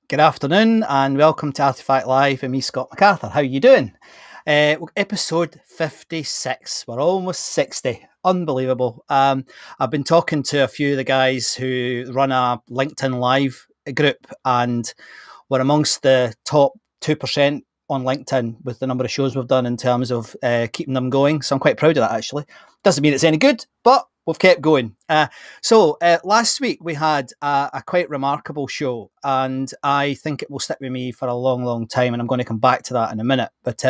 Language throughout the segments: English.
Good afternoon and welcome to Artifact Live with me, Scott MacArthur. How are you doing? Episode 56. We're almost 60. Unbelievable. I've been talking to a few of the guys who run a LinkedIn Live group, and we're amongst the top 2% on LinkedIn with the number of shows we've done in terms of keeping them going. So I'm quite proud of that, actually. Doesn't mean it's any good, but we've kept going. So last week we had a quite remarkable show, and I think it will stick with me for a long, long time, and I'm going to come back to that in a minute. But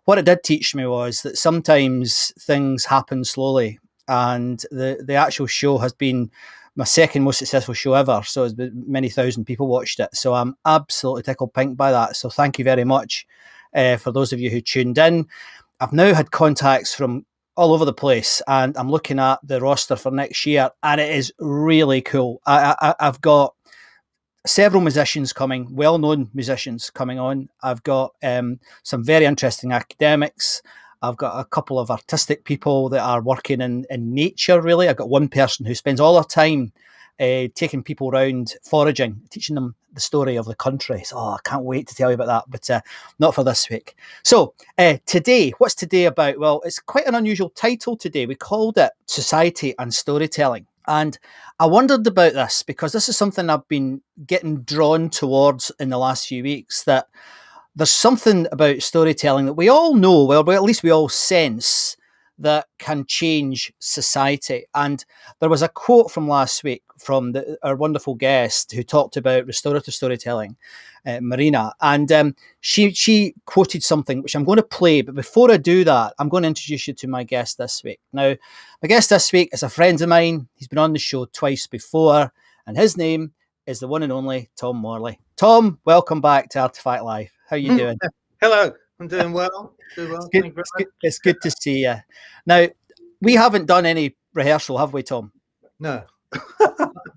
what it did teach me was that sometimes things happen slowly, and the actual show has been my second most successful show ever. So many thousand people watched it. So I'm absolutely tickled pink by that. So thank you very much for those of you who tuned in. I've now had contacts from all over the place, and I'm looking at the roster for next year, and it is really cool. I've got several musicians coming, well-known musicians coming on. I've got some very interesting academics. I've got a couple of artistic people that are working in nature, really. I've got one person who spends all her time taking people around foraging, teaching them the story of the country. So, I can't wait to tell you about that, but not for this week. So today, what's today about? Well, it's quite an unusual title today. We called it Society and Storytelling. And I wondered about this because this is something I've been getting drawn towards in the last few weeks, that there's something about storytelling that we all know, well, at least we all sense, that can change society. And there was a quote from last week from our wonderful guest who talked about restorative storytelling, Marina, and she quoted something which I'm going to play. But before I do that, I'm going to introduce you to my guest this week. Now, my guest this week is a friend of mine. He's been on the show twice before, and his name is the one and only Tom Morley. Tom, welcome back to Artifact Live. How are you doing? Hello, I'm doing well. It's good to see you. Now, we haven't done any rehearsal, have we, Tom? No.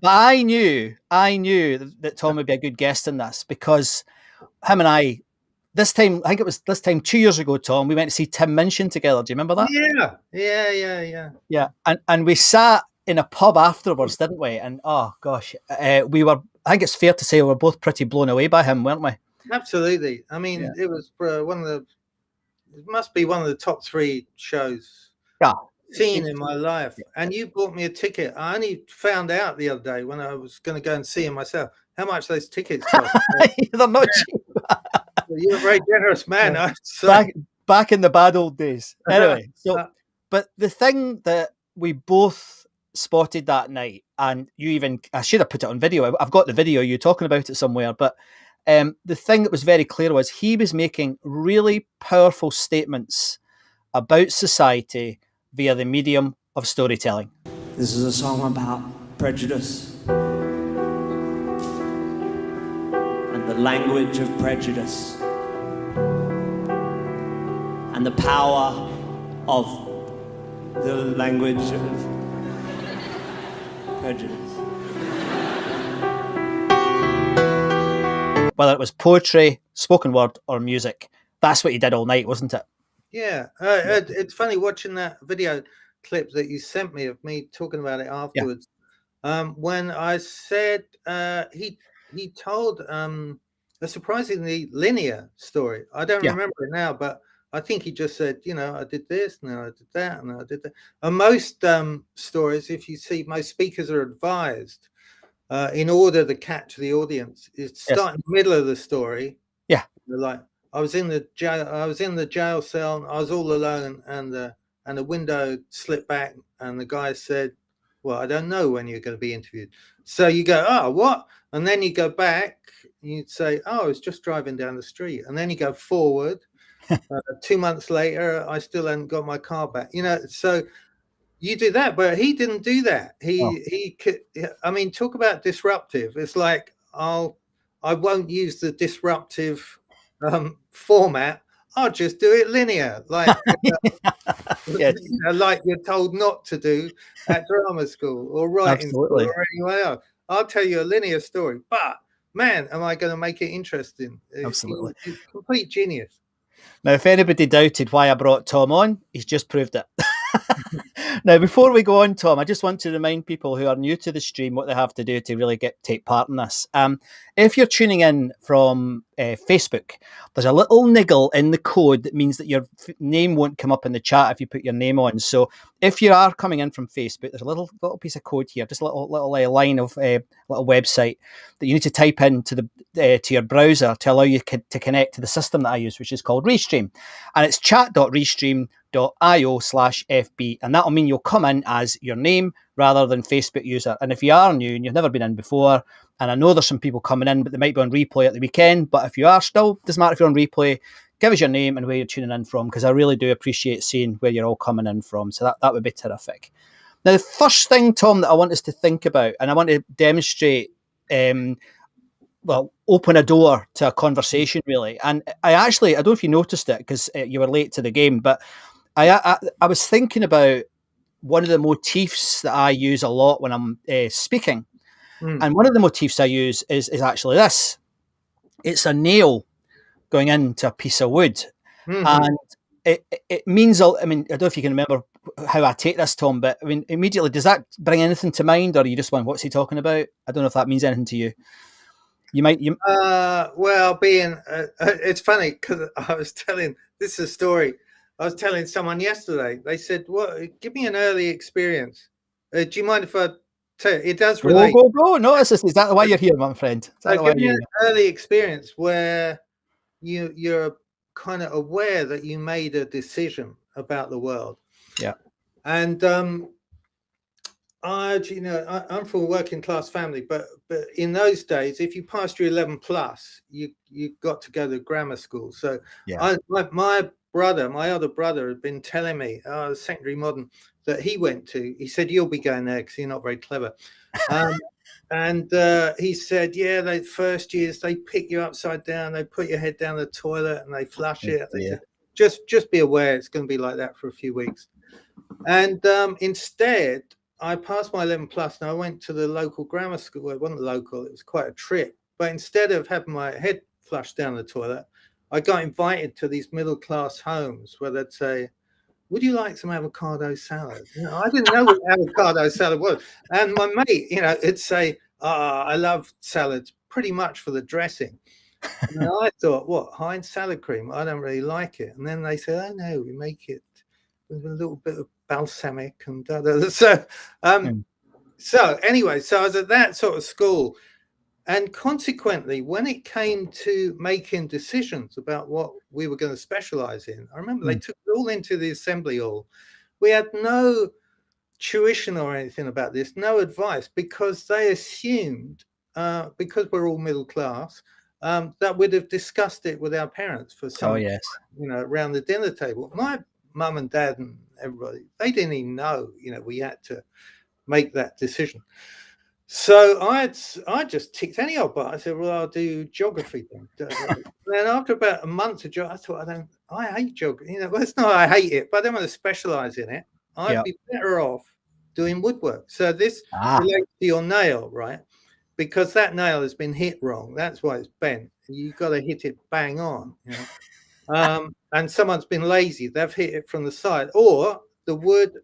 But I knew that Tom would be a good guest in this, because him and I, I think it was this time 2 years ago, Tom, we went to see Tim Minchin together. Do you remember that? Yeah. And we sat in a pub afterwards, didn't we? And oh gosh, I think it's fair to say we were both pretty blown away by him, weren't we? Absolutely. I mean, It was it must be one of the top 3 shows seen in my life. And you bought me a ticket. I only found out the other day when I was going to go and see him myself how much those tickets cost. They're not cheap. You're a very generous man. Back in the bad old days. Anyway, but the thing that we both spotted that night, and I should have put it on video. I've got the video, you talking about it somewhere, but the thing that was very clear was he was making really powerful statements about society via the medium of storytelling. This is a song about prejudice and the language of prejudice and the power of the language of prejudice. Whether it was poetry, spoken word, or music, that's what he did all night, wasn't it? Yeah. It's funny watching that video clip that you sent me of me talking about it afterwards. Yeah. When I said he told a surprisingly linear story. I don't remember it now, but I think he just said, I did this, and then I did that, and then I did that. And most stories, if you see, most speakers are advised in order to catch the audience, is start in the middle of the story. Yeah. Like, I was in the jail cell, and I was all alone, and the window slipped back, and the guy said, well, I don't know when you're going to be interviewed. So you go, oh, what? And then you go back, and you'd say, oh, I was just driving down the street. And then you go forward. 2 months later, I still hadn't got my car back. So you do that, but he didn't do that. He could, I mean, talk about disruptive. It's like, I won't use the disruptive format. I'll just do it linear, like like you're told not to do at drama school or writing school or anywhere else. I'll tell you a linear story, but man, am I going to make it interesting? Absolutely. It's complete genius. Now, if anybody doubted why I brought Tom on, he's just proved it. Now, before we go on, Tom, I just want to remind people who are new to the stream what they have to do to really take part in this. If you're tuning in from Facebook, there's a little niggle in the code that means that your name won't come up in the chat if you put your name on. So if you are coming in from Facebook, there's a little piece of code here, just a little line of little website that you need to type into to your browser to allow you to connect to the system that I use, which is called Restream, and it's chat.restream.io/FB, and that'll mean you'll come in as your name rather than Facebook user. And if you are new and you've never been in before, and I know there's some people coming in, but they might be on replay at the weekend, but if you are still, doesn't matter if you're on replay, give us your name and where you're tuning in from, because I really do appreciate seeing where you're all coming in from. So that would be terrific. Now, the first thing, Tom, that I want us to think about, and I want to demonstrate, open a door to a conversation, really. And I don't know if you noticed it because you were late to the game, but I was thinking about one of the motifs that I use a lot when I'm speaking. And one of the motifs I use is actually this. It's a nail going into a piece of wood. And it means, I mean, I don't know if you can remember how I take this, Tom, but I mean, immediately, does that bring anything to mind, or you just went, what's he talking about? I don't know if that means anything to you. Well, it's funny because this is a story. I was telling someone yesterday. They said, "What? Give me an early experience." Do you mind if I tell you? It does relate. Go. No, is that why you're here, my friend? Give me an early experience where you're kind of aware that you made a decision about the world. Yeah. And I'm from a working class family, but in those days, if you passed your 11 plus, you got to go to grammar school. So yeah. My other brother had been telling me, secondary modern, that he went to. He said, "You'll be going there because you're not very clever." And he said, "Yeah, the first years they pick you upside down, they put your head down the toilet, and they flush it." They said, just be aware it's going to be like that for a few weeks. And instead, I passed my 11 plus and I went to the local grammar school. Well, it wasn't local, it was quite a trip. But instead of having my head flushed down the toilet, I got invited to these middle class homes where they'd say, "Would you like some avocado salad?" I didn't know what avocado salad was. And my mate, it'd say, "I love salads pretty much for the dressing." And I thought, what, Heinz salad cream? I don't really like it. And then they said, "Oh no, we make it with a little bit of balsamic and da, da, da." So anyway, so I was at that sort of school, and consequently, when it came to making decisions about what we were going to specialize in, I remember they took it all into the assembly hall. We had no tuition or anything about this, no advice, because they assumed, because we're all middle class, that we'd have discussed it with our parents for some, around the dinner table. My mum and dad and everybody, they didn't even know, we had to make that decision. So I just ticked any old box. I said, "Well, I'll do geography then." Then after about a month of geography, I thought, I hate geography. Well, it's not I hate it, but I don't want to specialize in it. I'd be better off doing woodwork. So this relates to your nail, right? Because that nail has been hit wrong. That's why it's bent. You've got to hit it bang on. And someone's been lazy. They've hit it from the side, or the wood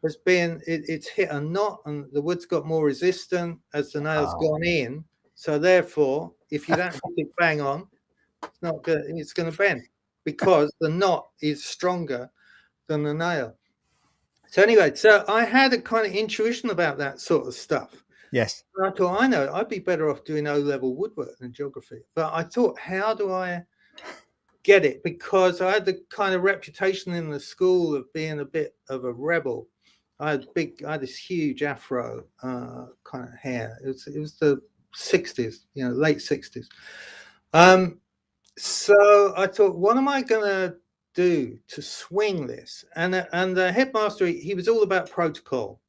has been, it's hit a knot and the wood's got more resistant as the nail's gone in. So therefore, if you don't hit it bang on, it's not good. It's going to bend because the knot is stronger than the nail. So anyway, so I had a kind of intuition about that sort of stuff. Yes. And I thought, I know, I'd be better off doing O-level woodwork than geography. But I thought, how do I get it? Because I had the kind of reputation in the school of being a bit of a rebel. I had this huge afro kind of hair. It was the 60s, late 60s. So I thought, what am I going to do to swing this? And the headmaster, he was all about protocol.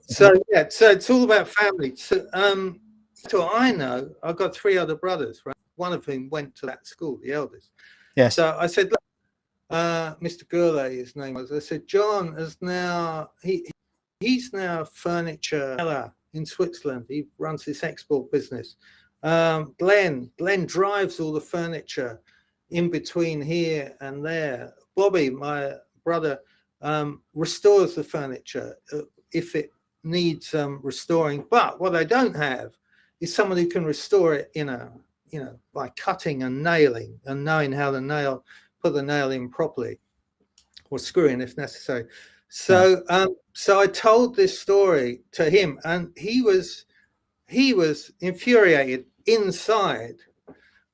So it's all about family. So I know I've got 3 other brothers, right? One of whom went to that school, the eldest. Yes. So I said, look, Mr. Gourlay, his name was. I said, John is now he's now a furniture seller in Switzerland. He runs this export business. Glenn drives all the furniture in between here and there. Bobby, my brother, restores the furniture if it needs restoring. But what I don't have is someone who can restore it by cutting and nailing and knowing how to put the nail in properly, or screwing if necessary. So so I told this story to him, and he was infuriated inside,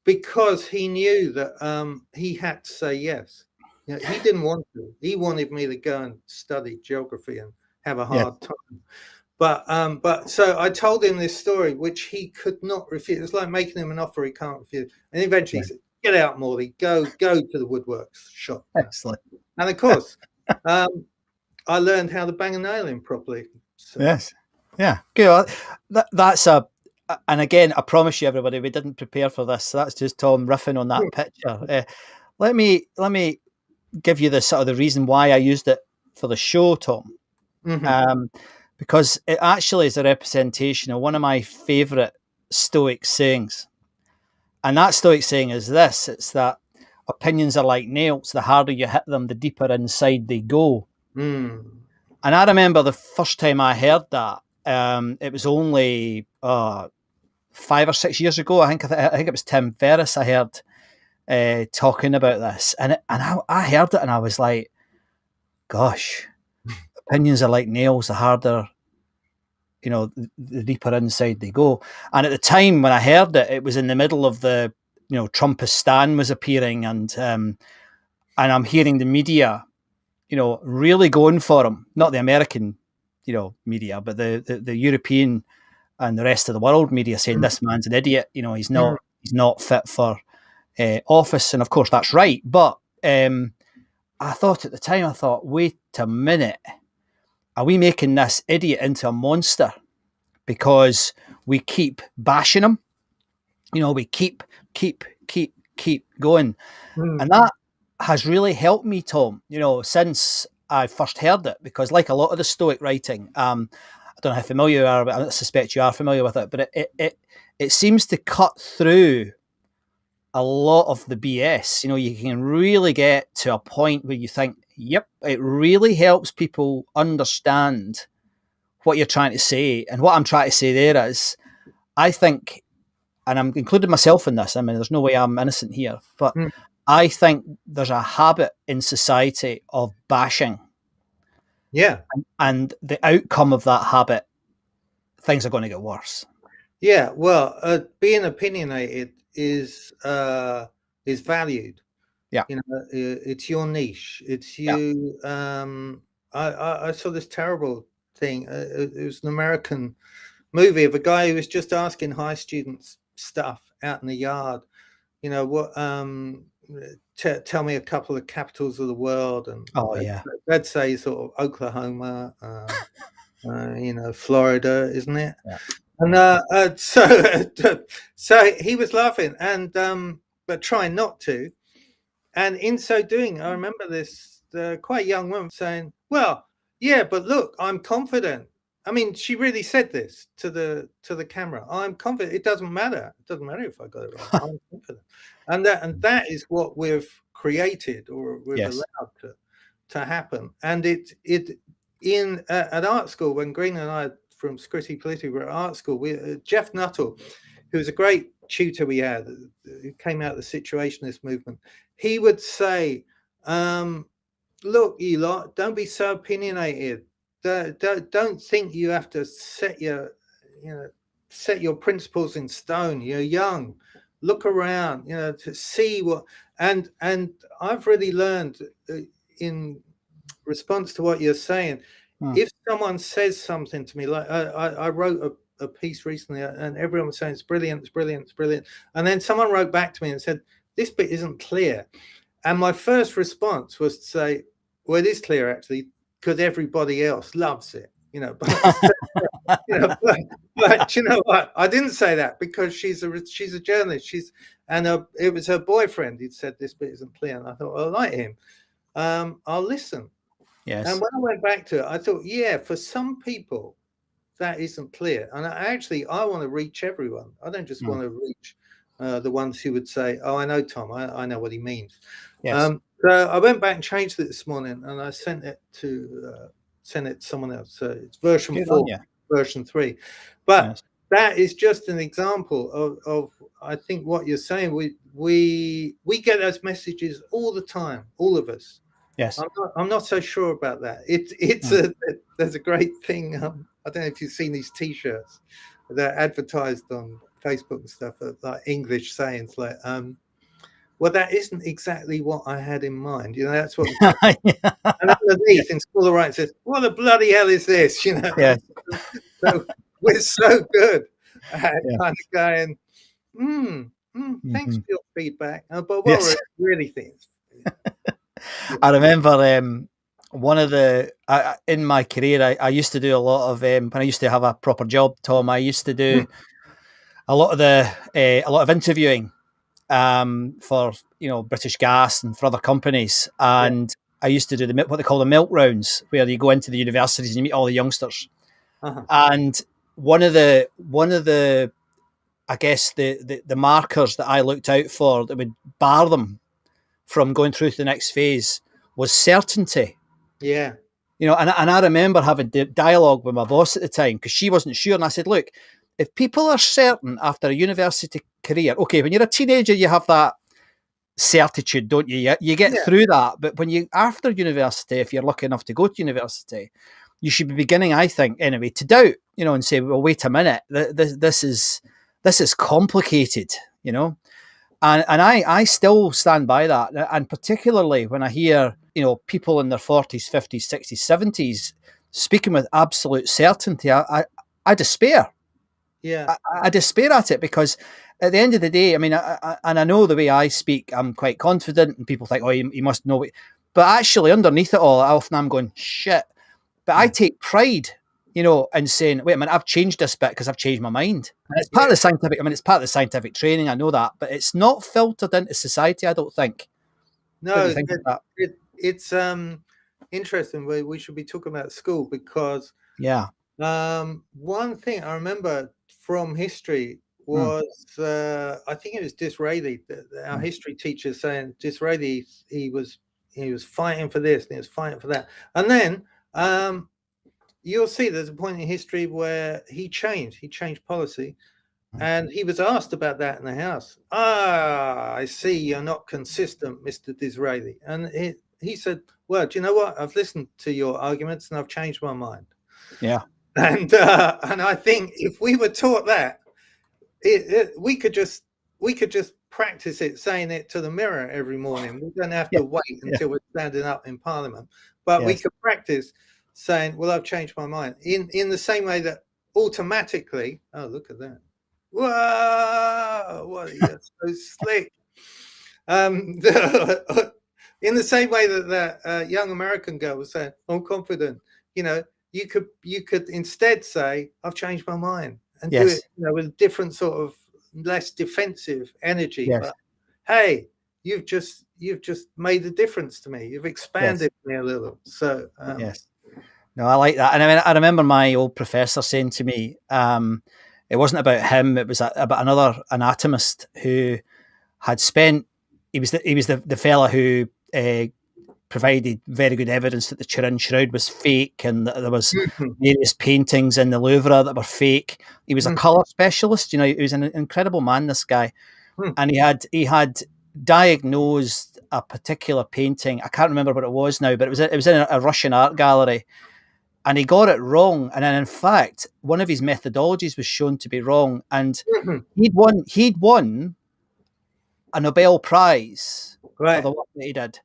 because he knew that he had to say yes. He didn't want to. He wanted me to go and study geography and have a hard time. But so I told him this story, which he could not refuse. It's like making him an offer he can't refuse. And eventually he said, "Get out, Morley. Go to the woodworks shop." Excellent. And of course, I learned how to bang a nail in properly. So. Yes. Yeah. Good. That's and again, I promise you, everybody, we didn't prepare for this. So that's just Tom riffing on that picture. Let me give you the sort of the reason why I used it for the show, Tom. Mm-hmm. Because it actually is a representation of one of my favourite Stoic sayings. And that Stoic saying is this: it's that opinions are like nails. The harder you hit them, the deeper inside they go. And I remember the first time I heard that, it was only 5 or 6 years ago. I think it was Tim Ferriss I heard talking about this. And I heard it and I was like, gosh, opinions are like nails. The harder, the deeper inside they go. And at the time when I heard it, it was in the middle of the, Trumpistan was appearing, and I'm hearing the media, really going for him. Not the American, media, but the European and the rest of the world media saying this man's an idiot. He's not fit for office. And of course that's right. But I thought at the time, wait a minute. Are we making this idiot into a monster because we keep bashing him? We keep going. And that has really helped me, Tom, since I first heard it, because like a lot of the Stoic writing, I don't know how familiar you are, but I suspect you are familiar with it, but it seems to cut through a lot of the BS. You can really get to a point where you think, yep, it really helps people understand what you're trying to say. And what I'm trying to say there is, I think, and I'm including myself in this, I mean, there's no way I'm innocent here, but I think there's a habit in society of bashing. Yeah. And the outcome of that habit, things are going to get worse. Yeah. Well, being opinionated is valued. Yeah. It's your niche. It's you. Yeah. I saw this terrible thing. It was an American movie of a guy who was just asking high students stuff out in the yard. What? Tell me a couple of capitals of the world, and they'd say sort of Oklahoma, Florida, isn't it? Yeah. And so he was laughing, and but trying not to. And in so doing, I remember this quite young woman saying, "Well, yeah, but look, I'm confident." I mean, she really said this to the camera. I'm confident. It doesn't matter. It doesn't matter if I got it right. I'm confident. And that is what we've created, or we've allowed to happen. And at art school, when Green and I from Scritti Politti were at art school, Jeff Nuttall, who was a great tutor we had, who came out of the Situationist movement, he would say, "Look, you lot, don't be so opinionated. Don't think you have to set your principles in stone. You're young. Look around, to see what." And I've really learned in response to what you're saying. If someone says something to me, like I wrote a piece recently, and everyone was saying it's brilliant, it's brilliant, it's brilliant, and then someone wrote back to me and said, "This bit isn't clear," and my first response was to say, "Well, it is clear actually, because everybody else loves it." But you know what? I didn't say that, because she's a journalist. It was her boyfriend who'd said this bit isn't clear, and I thought, well, I like him. I'll listen. Yes. And when I went back to it, I thought, yeah, for some people that isn't clear, and I want to reach everyone. I don't just want to reach the ones who would say, "Oh, I know Tom. I know what he means." Yes. So I went back and changed it this morning, and I sent it to someone else. So it's version Good 4, on you. version 3. But Yes. that is just an example of I think what you're saying. We get those messages all the time, all of us. Yes. I'm not so sure about that. There's a great thing. I don't know if you've seen these T-shirts that are advertised on Facebook and stuff, like English sayings like well, that isn't exactly what I had in mind. That's what the text. And underneath in smaller right, it says, "What the bloody hell is this?" Yeah. So we're so good at Yeah. kind of going, thanks Mhm. for your feedback. But what Yes. I really think is, I remember one of the in my career, I used to do a lot of when I used to have a proper job, Tom. I used to do a lot of interviewing for British Gas and for other companies, yeah, and I used to do what they call the milk rounds, where you go into the universities and you meet all the youngsters. uh-huh. And one of the I guess the markers that I looked out for that would bar them from going through to the next phase was certainty. Yeah, And I remember having dialogue with my boss at the time because she wasn't sure, and I said, "Look, if people are certain after a university career, okay, when you're a teenager, you have that certitude, don't you? You get yeah, through that, but when you after university, if you're lucky enough to go to university, you should be beginning, I think, anyway, to doubt, and say, well, wait a minute, this is complicated, and I still stand by that, and particularly when I hear people in their 40s, 50s, 60s, 70s speaking with absolute certainty, I despair. yeah, I despair at it because at the end of the day, I mean, and I know the way I speak, I'm quite confident, and people think, oh, you must know it. But actually, underneath it all, often I'm going, shit. But I take pride, in saying, wait a minute, I've changed this bit because I've changed my mind. And it's part yeah. of the scientific, it's part of the scientific training, I know that, but it's not filtered into society, I don't think. What do you No, think of that? it's interesting. We should be talking about school because Yeah. one thing I remember from history Mm, was I think it was Disraeli, our mm, history teacher saying Disraeli he was fighting for this and he was fighting for that, and then you'll see there's a point in history where he changed policy, mm. and he was asked about that in the House. Ah, I see you're not consistent, Mr. Disraeli, and he said, well, do you know what? I've listened to your arguments and I've changed my mind. Yeah. And I think if we were taught that, we could just practice it, saying it to the mirror every morning. We don't have Yeah. to wait Yeah. until we're standing up in Parliament, but we Yes. could practice saying, "Well, I've changed my mind." In the same way that automatically, oh, look at that! Whoa, what you're so slick. Um, in the same way that that young American girl was saying, "I'm confident," you know, you could instead say, "I've changed my mind," and do it, Yes. with a different sort of less defensive energy. Yes. But hey, you've just made a difference to me. You've Yes. expanded me a little. So Yes. No, I like that. And I mean, I remember my old professor saying to me, it wasn't about him, it was about another anatomist who had spent, he was the fella who provided very good evidence that the Turin Shroud was fake and that there was mhm, various paintings in the Louvre that were fake. He was a mhm, colour specialist, he was an incredible man, this guy. mhm. And he had diagnosed a particular painting. I can't remember what it was now, but it was in a Russian art gallery, and he got it wrong. And then, in fact, one of his methodologies was shown to be wrong, and Mhm. he'd won a Nobel Prize for Right. the work that he did.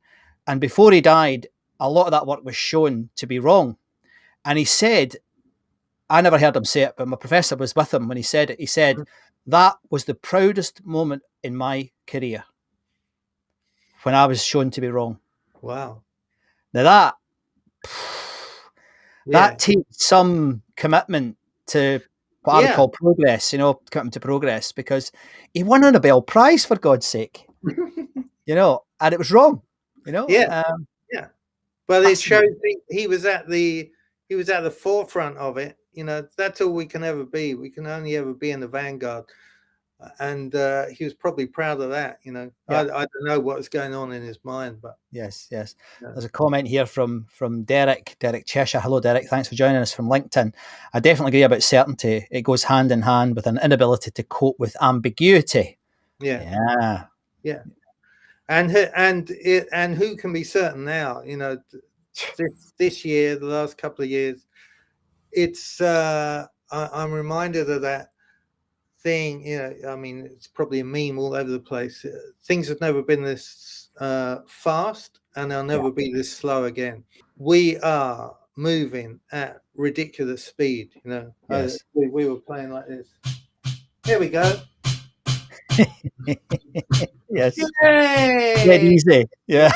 And before he died, a lot of that work was shown to be wrong. And he said, I never heard him say it, but my professor was with him when he said it. He said, that was the proudest moment in my career when I was shown to be wrong. Wow. Now that Yeah. takes some commitment to what I would Yeah. call progress, commitment to progress, because he won a Nobel Prize, for God's sake, and it was wrong, Yeah. Yeah. But it shows fascinating. he was at the forefront of it. That's all we can ever be. We can only ever be in the vanguard. and he was probably proud of that. You know, Yeah. I don't know what was going on in his mind, but Yes, yes. Yeah. There's a comment here from Derek Cheshire. Hello, Derek. Thanks for joining us from LinkedIn. I definitely agree about certainty. It goes hand in hand with an inability to cope with ambiguity. yeah. And who can be certain now? You know, this year, the last couple of years, it's I'm reminded of that thing. You know, I mean, it's probably a meme all over the place. Things have never been this fast, and they'll never be this slow again. We are moving at ridiculous speed. You know, Yes. we were playing like this. Here we go. Yes. Yay! Dead easy. Yeah.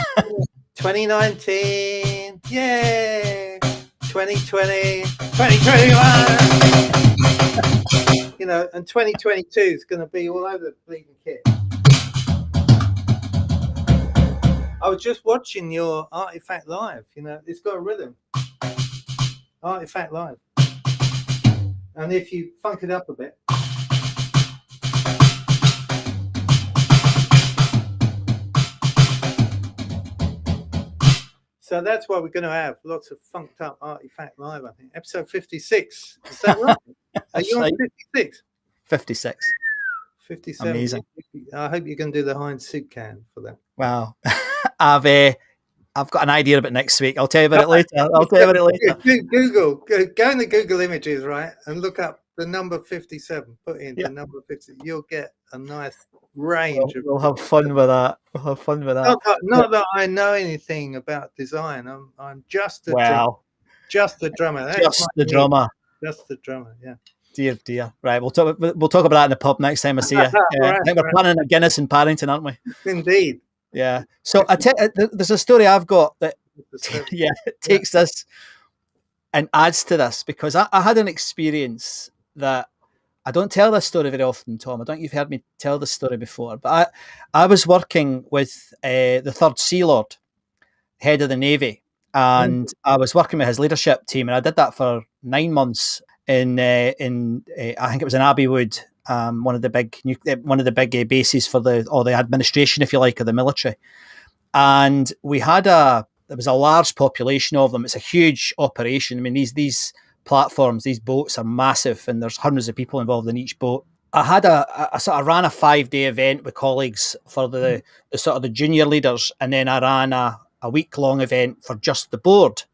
2019. Yay! 2020. 2021. You know, and 2022 is going to be all over the bleeding kit. I was just watching your Artifact Live. You know, it's got a rhythm. Artifact Live. And if you funk it up a bit. So that's what we're going to have. Lots of funked up Artifact Live, I think. Episode 56. Is that right? Are you on 56? 56. 57. Amazing. I hope you can do the Heinz soup can for that. Wow. I've got an idea about next week. I'll tell you about it later. Google. Go into Google Images, right? And look up the number 57. Put in the number 50. You'll get a nice range. We'll have fun with that. Not that I know anything about design. I'm just a drummer. Just the drummer. Just the drummer. Just the drummer. Yeah. Dear. Right, we'll talk about that in the pub next time I see you. I think we're planning a Guinness in Paddington, aren't we? Indeed. Yeah. So there's a story I've got that takes this and adds to this, because I had an experience that I don't tell this story very often, Tom. I don't think you've heard me tell this story before, but I was working with the Third Sea Lord, head of the Navy, and I was working with his leadership team, and I did that for 9 months in I think it was in Abbeywood, one of the big bases for the administration, if you like, of the military. And we had there was a large population of them. It's a huge operation. I mean, these platforms, these boats are massive, and there's hundreds of people involved in each boat. I ran a 5-day event with colleagues for the sort of the junior leaders, and then I ran a week-long event for just the board.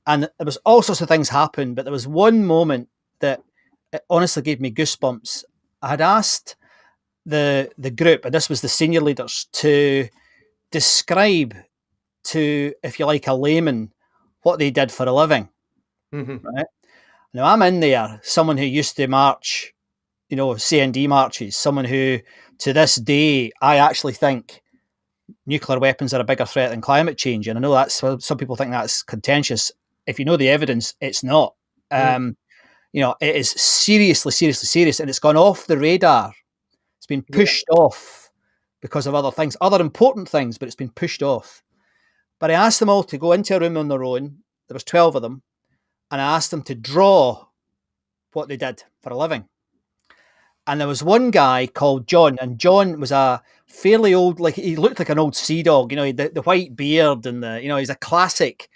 And there was all sorts of things happen, but there was one moment that it honestly gave me goosebumps. I had asked the group, and this was the senior leaders, to describe to, if you like, a layman what they did for a living. Mm-hmm. Right? Now, I'm in there, someone who used to march, CND marches, someone who, to this day, I actually think nuclear weapons are a bigger threat than climate change. And I know that's, some people think that's contentious. If you know the evidence, it's not. It is seriously serious, and it's gone off the radar. It's been pushed off because of other things, other important things, but it's been pushed off. But I asked them all to go into a room on their own. There was 12 of them. And I asked them to draw what they did for a living. And there was one guy called John, and John was a fairly old, like, he looked like an old sea dog, the white beard, and he's a classic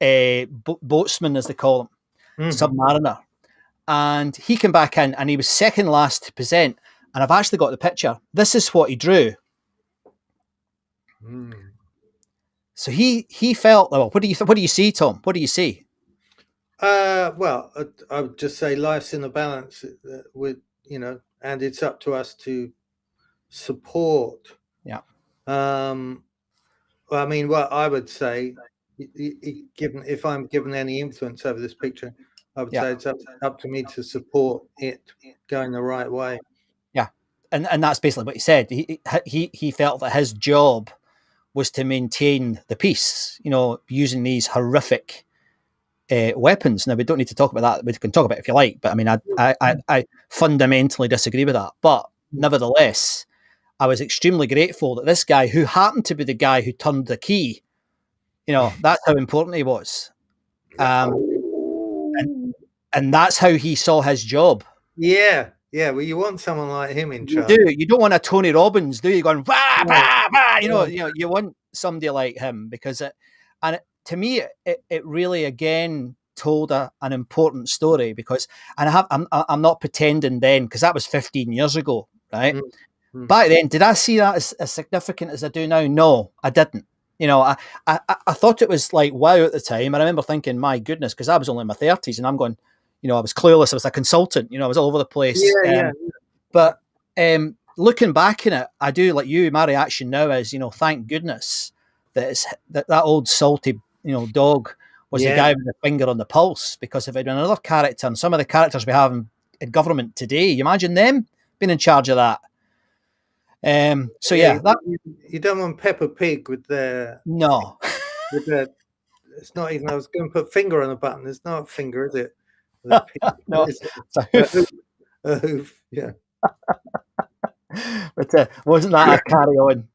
boatsman, as they call him, submariner. And he came back in, and he was second last to present. And I've actually got the picture. This is what he drew. So he felt, well, what do you see, Tom? What do you see? Well, I would just say life's in a balance with, and it's up to us to support. Yeah. Well, I mean, what I would say, given if I'm given any influence over this picture, I would say it's up to me to support it going the right way. Yeah, and that's basically what he said. He felt that his job was to maintain the peace, using these horrific weapons. Now, we don't need to talk about that. We can talk about it if you like, but I mean, I fundamentally disagree with that. But nevertheless, I was extremely grateful that this guy, who happened to be the guy who turned the key, that's how important he was. And that's how he saw his job. Yeah. Yeah, well, you want someone like him in You charge. do. You don't want a Tony Robbins, do you? Going bah, No, bah, bah, no. you want somebody like him because to me it really again told an important story because I'm not pretending then because that was 15 years ago, right? Mm, mm. Back then, did I see that as significant as I do now? No, I didn't. I thought it was like wow at the time. I remember thinking, my goodness, because I was only in my 30s and I'm going, I was clueless. I was a consultant, I was all over the place. Yeah. But looking back in it, I do like you. My reaction now is, thank goodness that old salty, dog was the Yeah. guy with the finger on the pulse. Because if it had been another character, and some of the characters we have in government today, you imagine them being in charge of that. So yeah, you don't want Peppa Pig with their no. with their. It's not even. I was going to put finger on a button. It's not a finger, is it? No, It's so, hoof. Yeah. but wasn't that a carry on?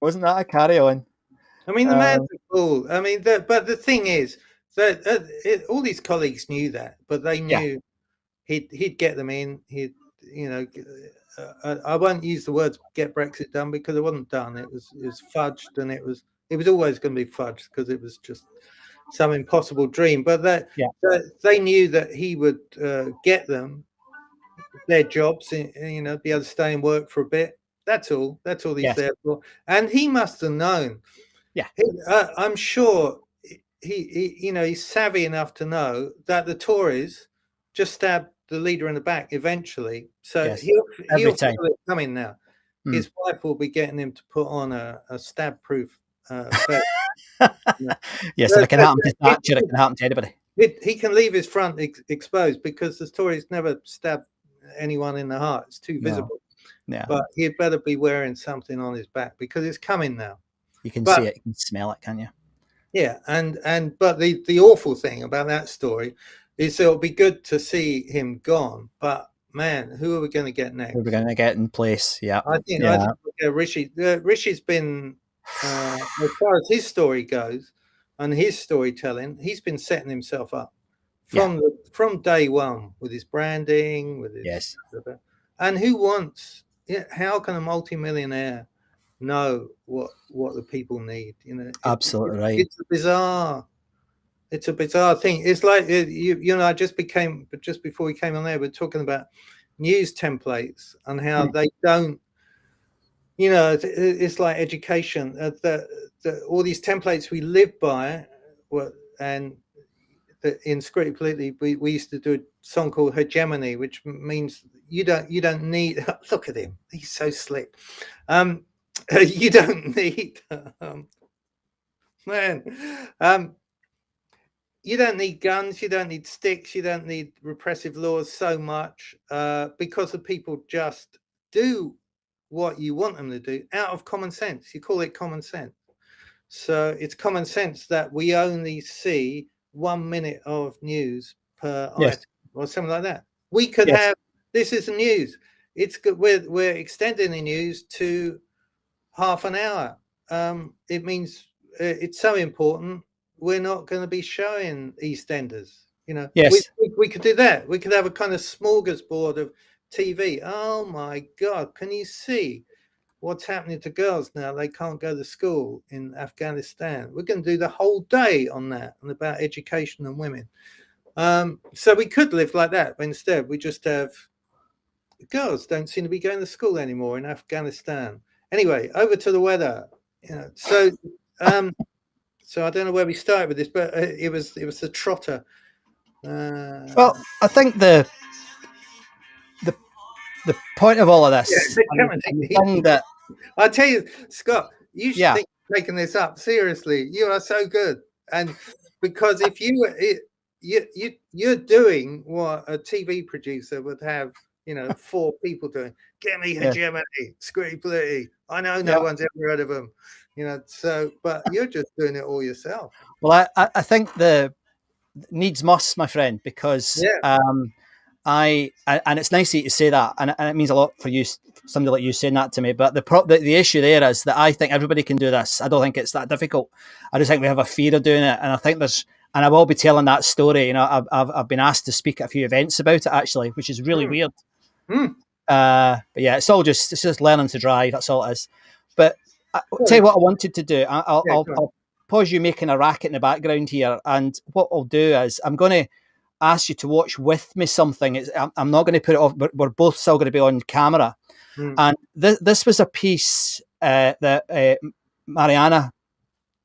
Wasn't that a carry on? I mean, the man's a fool. I mean, but the thing is that all these colleagues knew that, but they knew he'd get them in. I won't use the words "get Brexit done" because it wasn't done. It was fudged, and it was always going to be fudged because it was just some impossible dream. But they knew that he would get them their jobs, be able to stay and work for a bit. That's all. That's all he's there for. And he must have known. Yeah, I'm sure he's savvy enough to know that the Tories just stabbed the leader in the back eventually. So he'll feel it coming now. His wife will be getting him to put on a stab-proof vest. Yes, if it can happen to Thatcher, it can happen to anybody. He can leave his front exposed because the Tories never stab anyone in the heart. It's too visible. Yeah. But he'd better be wearing something on his back because it's coming now. You can see it, you can smell it, can you? Yeah, but the awful thing about that story is it'll be good to see him gone. But man, who are we going to get next? Who are we going to get in place? Yeah, I think Rishi. Rishi's been, as far as his story goes, and his storytelling, he's been setting himself up from day one with his branding, with his and who wants? How can a multimillionaire know what the people need? Absolutely right. It's a bizarre thing. It's like just before we came on there, we're talking about news templates and how they don't. It's like education. All these templates we live by, and in Scripted Politically, we used to do a song called Hegemony, which means you don't need. Look at him, he's so slick. You don't need, you don't need guns, you don't need sticks, you don't need repressive laws so much because the people just do what you want them to do out of common sense. You call it common sense. So it's common sense that we only see 1 minute of news per item or something like that. We could have, this is the news. It's good. We're extending the news to half an hour. It means it's so important. We're not going to be showing EastEnders. We could do that. We could have a kind of smorgasbord of TV. Oh my God! Can you see what's happening to girls now? They can't go to school in Afghanistan. We're going to do the whole day on that and about education and women. So we could live like that, but instead we just have girls don't seem to be going to school anymore in Afghanistan. Anyway, over to the weather. So I don't know where we started with this, but it was the trotter. Well, I think the point of all of this, that I tell you, Scott, you should think of taking this up seriously. You are so good, and because if you're doing what a TV producer would have, 4 people doing. Get me Hegemony, Scripted Politically. I know no one's ever heard of them, So, but you're just doing it all yourself. Well, I think the needs must, my friend, because and it's nice of you to say that, and it means a lot for you, somebody like you saying that to me. But the issue there is that I think everybody can do this. I don't think it's that difficult. I just think we have a fear of doing it, and I think and I will be telling that story. I've been asked to speak at a few events about it actually, which is really weird. But yeah, it's just learning to drive. That's all it is. But I'll tell you what I wanted to do. I'll pause you making a racket in the background here, and what I'll do is I'm going to ask you to watch with me something. I'm not going to put it off. We're both still going to be on camera. And this was a piece that Mariana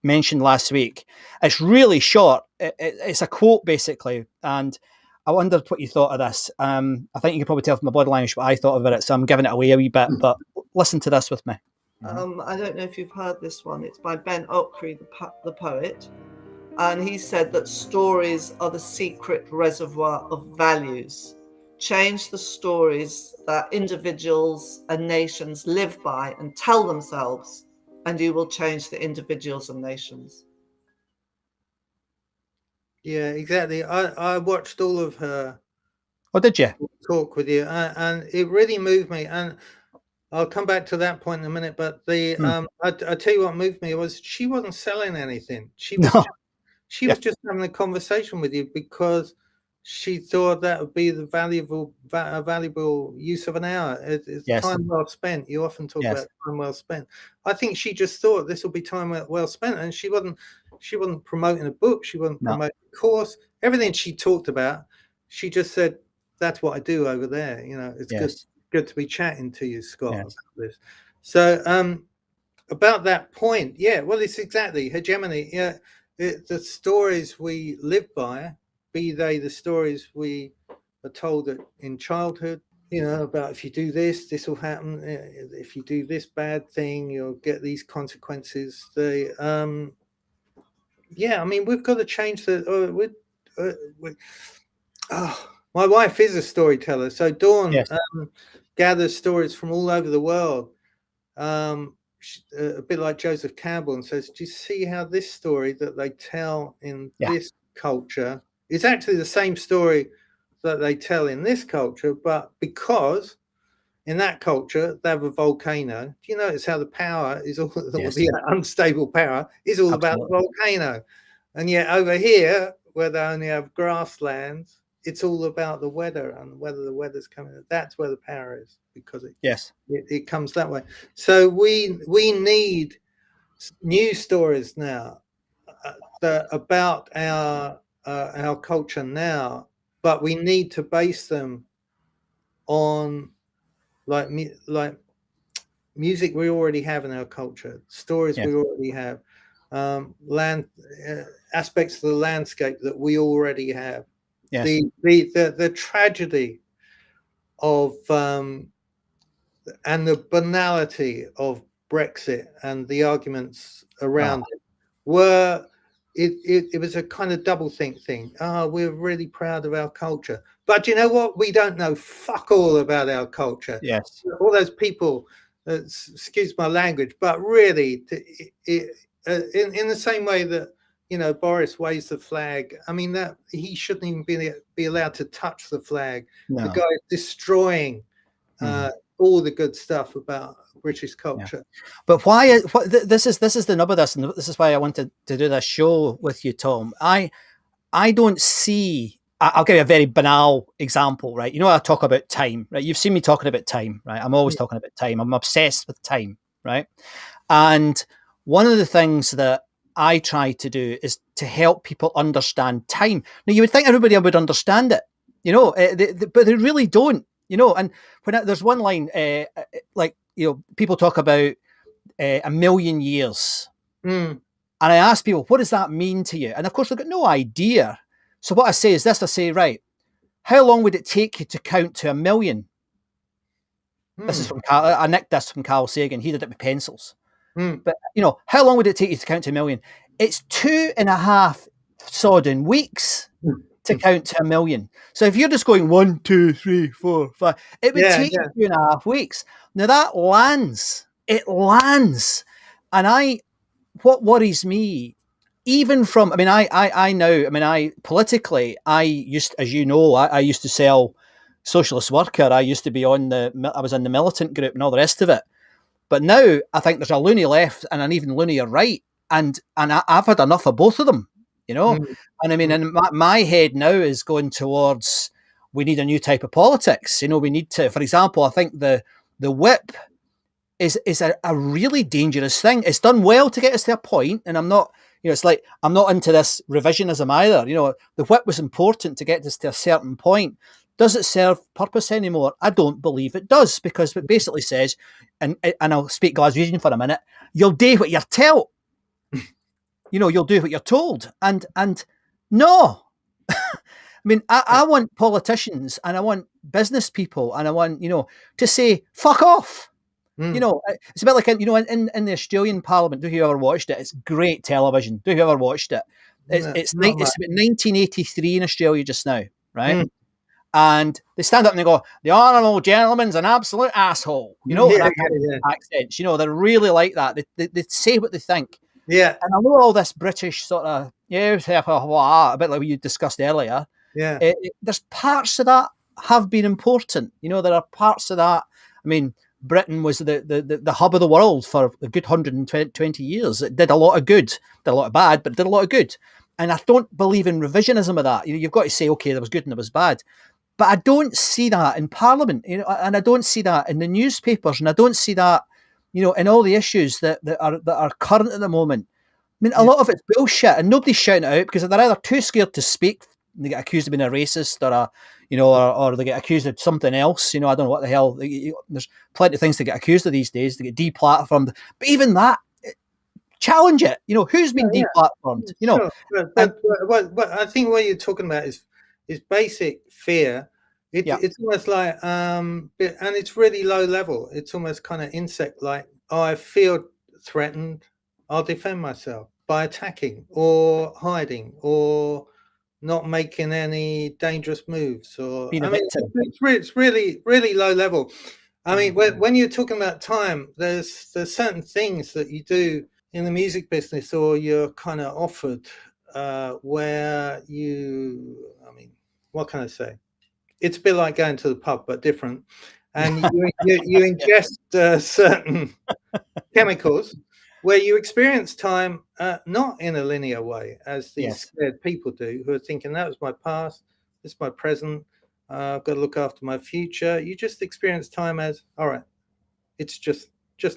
mentioned last week. It's really short. It's a quote, basically. And I wondered what you thought of this. I think you can probably tell from my body language what I thought about it. So I'm giving it away a wee bit. But listen to this with me. I don't know if you've heard this one. It's by Ben Oakley, the poet. And he said that stories are the secret reservoir of values. Change the stories that individuals and nations live by and tell themselves, and you will change the individuals and nations. Yeah, exactly. I watched all of her. Oh, did you? Talk with you, and it really moved me. And I'll come back to that point in a minute. But I tell you what moved me was she wasn't selling anything. She was just having a conversation with you because she thought that would be the valuable use of an hour. It's time well spent. You often talk about time well spent. I think she just thought this will be time well spent, and she wasn't promoting a book. She wasn't promoting a course. Everything she talked about, she just said, "That's what I do over there." You know, it's good to be chatting to you, Scott, about this. So about that point, well, it's exactly hegemony. Yeah, the stories we live by, be they the stories we are told in childhood, you know, about if you do this, this will happen. If you do this bad thing, you'll get these consequences. I mean, we've got to change my wife is a storyteller, so Dawn gathers stories from all over the world, a bit like Joseph Campbell, and says, do you see how this story that they tell in this culture is actually the same story that they tell in this culture, but because in that culture they have a volcano. Do you notice how the power is all the unstable power is all about the volcano? And yet over here, where they only have grasslands, it's all about the weather and whether the weather's coming. That's where the power is, because it comes that way. So we need new stories now about our culture now, but we need to base them on like music we already have in our culture, stories we already have, aspects of the landscape that we already have. The tragedy of and the banality of Brexit and the arguments around it were it was a kind of double think thing. We're really proud of our culture, but you know what? We don't know fuck all about our culture. Yes, all those people. Excuse my language, but really, in the same way that, you know, Boris waves the flag. I mean, that he shouldn't even be allowed to touch the flag. No. The guy is destroying all the good stuff about British culture. But why? This is the nub of this, and this is why I wanted to do this show with you, Tom. I don't see. I'll give you a very banal example, right? You know, I talk about time, right? You've seen me talking about time, right? I'm always talking about time. I'm obsessed with time, right? And one of the things that I try to do is to help people understand time. Now, you would think everybody would understand it, you know, but they really don't, you know. And when there's one line, like, you know, people talk about a million years. And I ask people, what does that mean to you? And of course, they've got no idea. So what I say is this, I say, right, how long would it take you to count to 1 million? This is from I nicked this from Carl Sagan. He did it with pencils. But, you know, how long would it take you to count to 1 million? It's 2.5 sodden weeks to count to 1 million. So if you're just going 1, 2, 3, 4, 5, it would take you 2.5 weeks. Now that lands. It lands. And what worries me, even from, I mean, I know, I mean, politically, I used, as you know, I used to sell Socialist Worker. I used to be I was in the militant group and all the rest of it. But now I think there's a loony left and an even loonier right. And I've had enough of both of them, you know? And I mean, and my head now is going towards we need a new type of politics. We need to, for example, I think the whip is a really dangerous thing. It's done well to get us to a point, and I'm not, it's like, I'm not into this revisionism either. The whip was important to get us to a certain point. Does it serve purpose anymore? I don't believe it does, because it basically says, and I'll speak Glaswegian for a minute, you'll do what you're told. You'll do what you're told. And no. I mean, I want politicians, and I want business people, and I want, to say, fuck off. It's a bit like, in the Australian Parliament. Do you ever watched it? It's great television. Do you ever watched it? It's about 1983 in Australia just now, right? And they stand up and they go, "The honourable gentleman's an absolute asshole." Accents. They're really like that. They say what they think. Yeah. And I know all this British sort of, a bit like what you discussed earlier. Yeah. There's parts of that have been important. There are parts of that. I mean, Britain was the hub of the world for a good 120 years. It did a lot of good, did a lot of bad, but it did a lot of good. And I don't believe in revisionism of that. You've got to say, okay, there was good and there was bad. But I don't see that in Parliament, and I don't see that in the newspapers, and I don't see that, in all the issues that are current at the moment. I mean, a lot of it's bullshit, and nobody's shouting it out because they're either too scared to speak. They get accused of being a racist, or they get accused of something else. I don't know what the hell. There's plenty of things to get accused of these days. They get deplatformed, but even that, challenge it. Who's been deplatformed? Sure. But I think what you're talking about is basic fear. It's almost like, and it's really low level. It's almost kind of insect-like. Oh, I feel threatened. I'll defend myself by attacking or hiding or not making any dangerous moves. Or it's really, really low level. I mean, when you're talking about time, there's certain things that you do in the music business, or you're kind of offered, where what can I say? It's a bit like going to the pub, but different. And you ingest certain chemicals where you experience time not in a linear way, as these scared people do, who are thinking, that was my past, this is my present, I've got to look after my future. You just experience time as, all right, it's just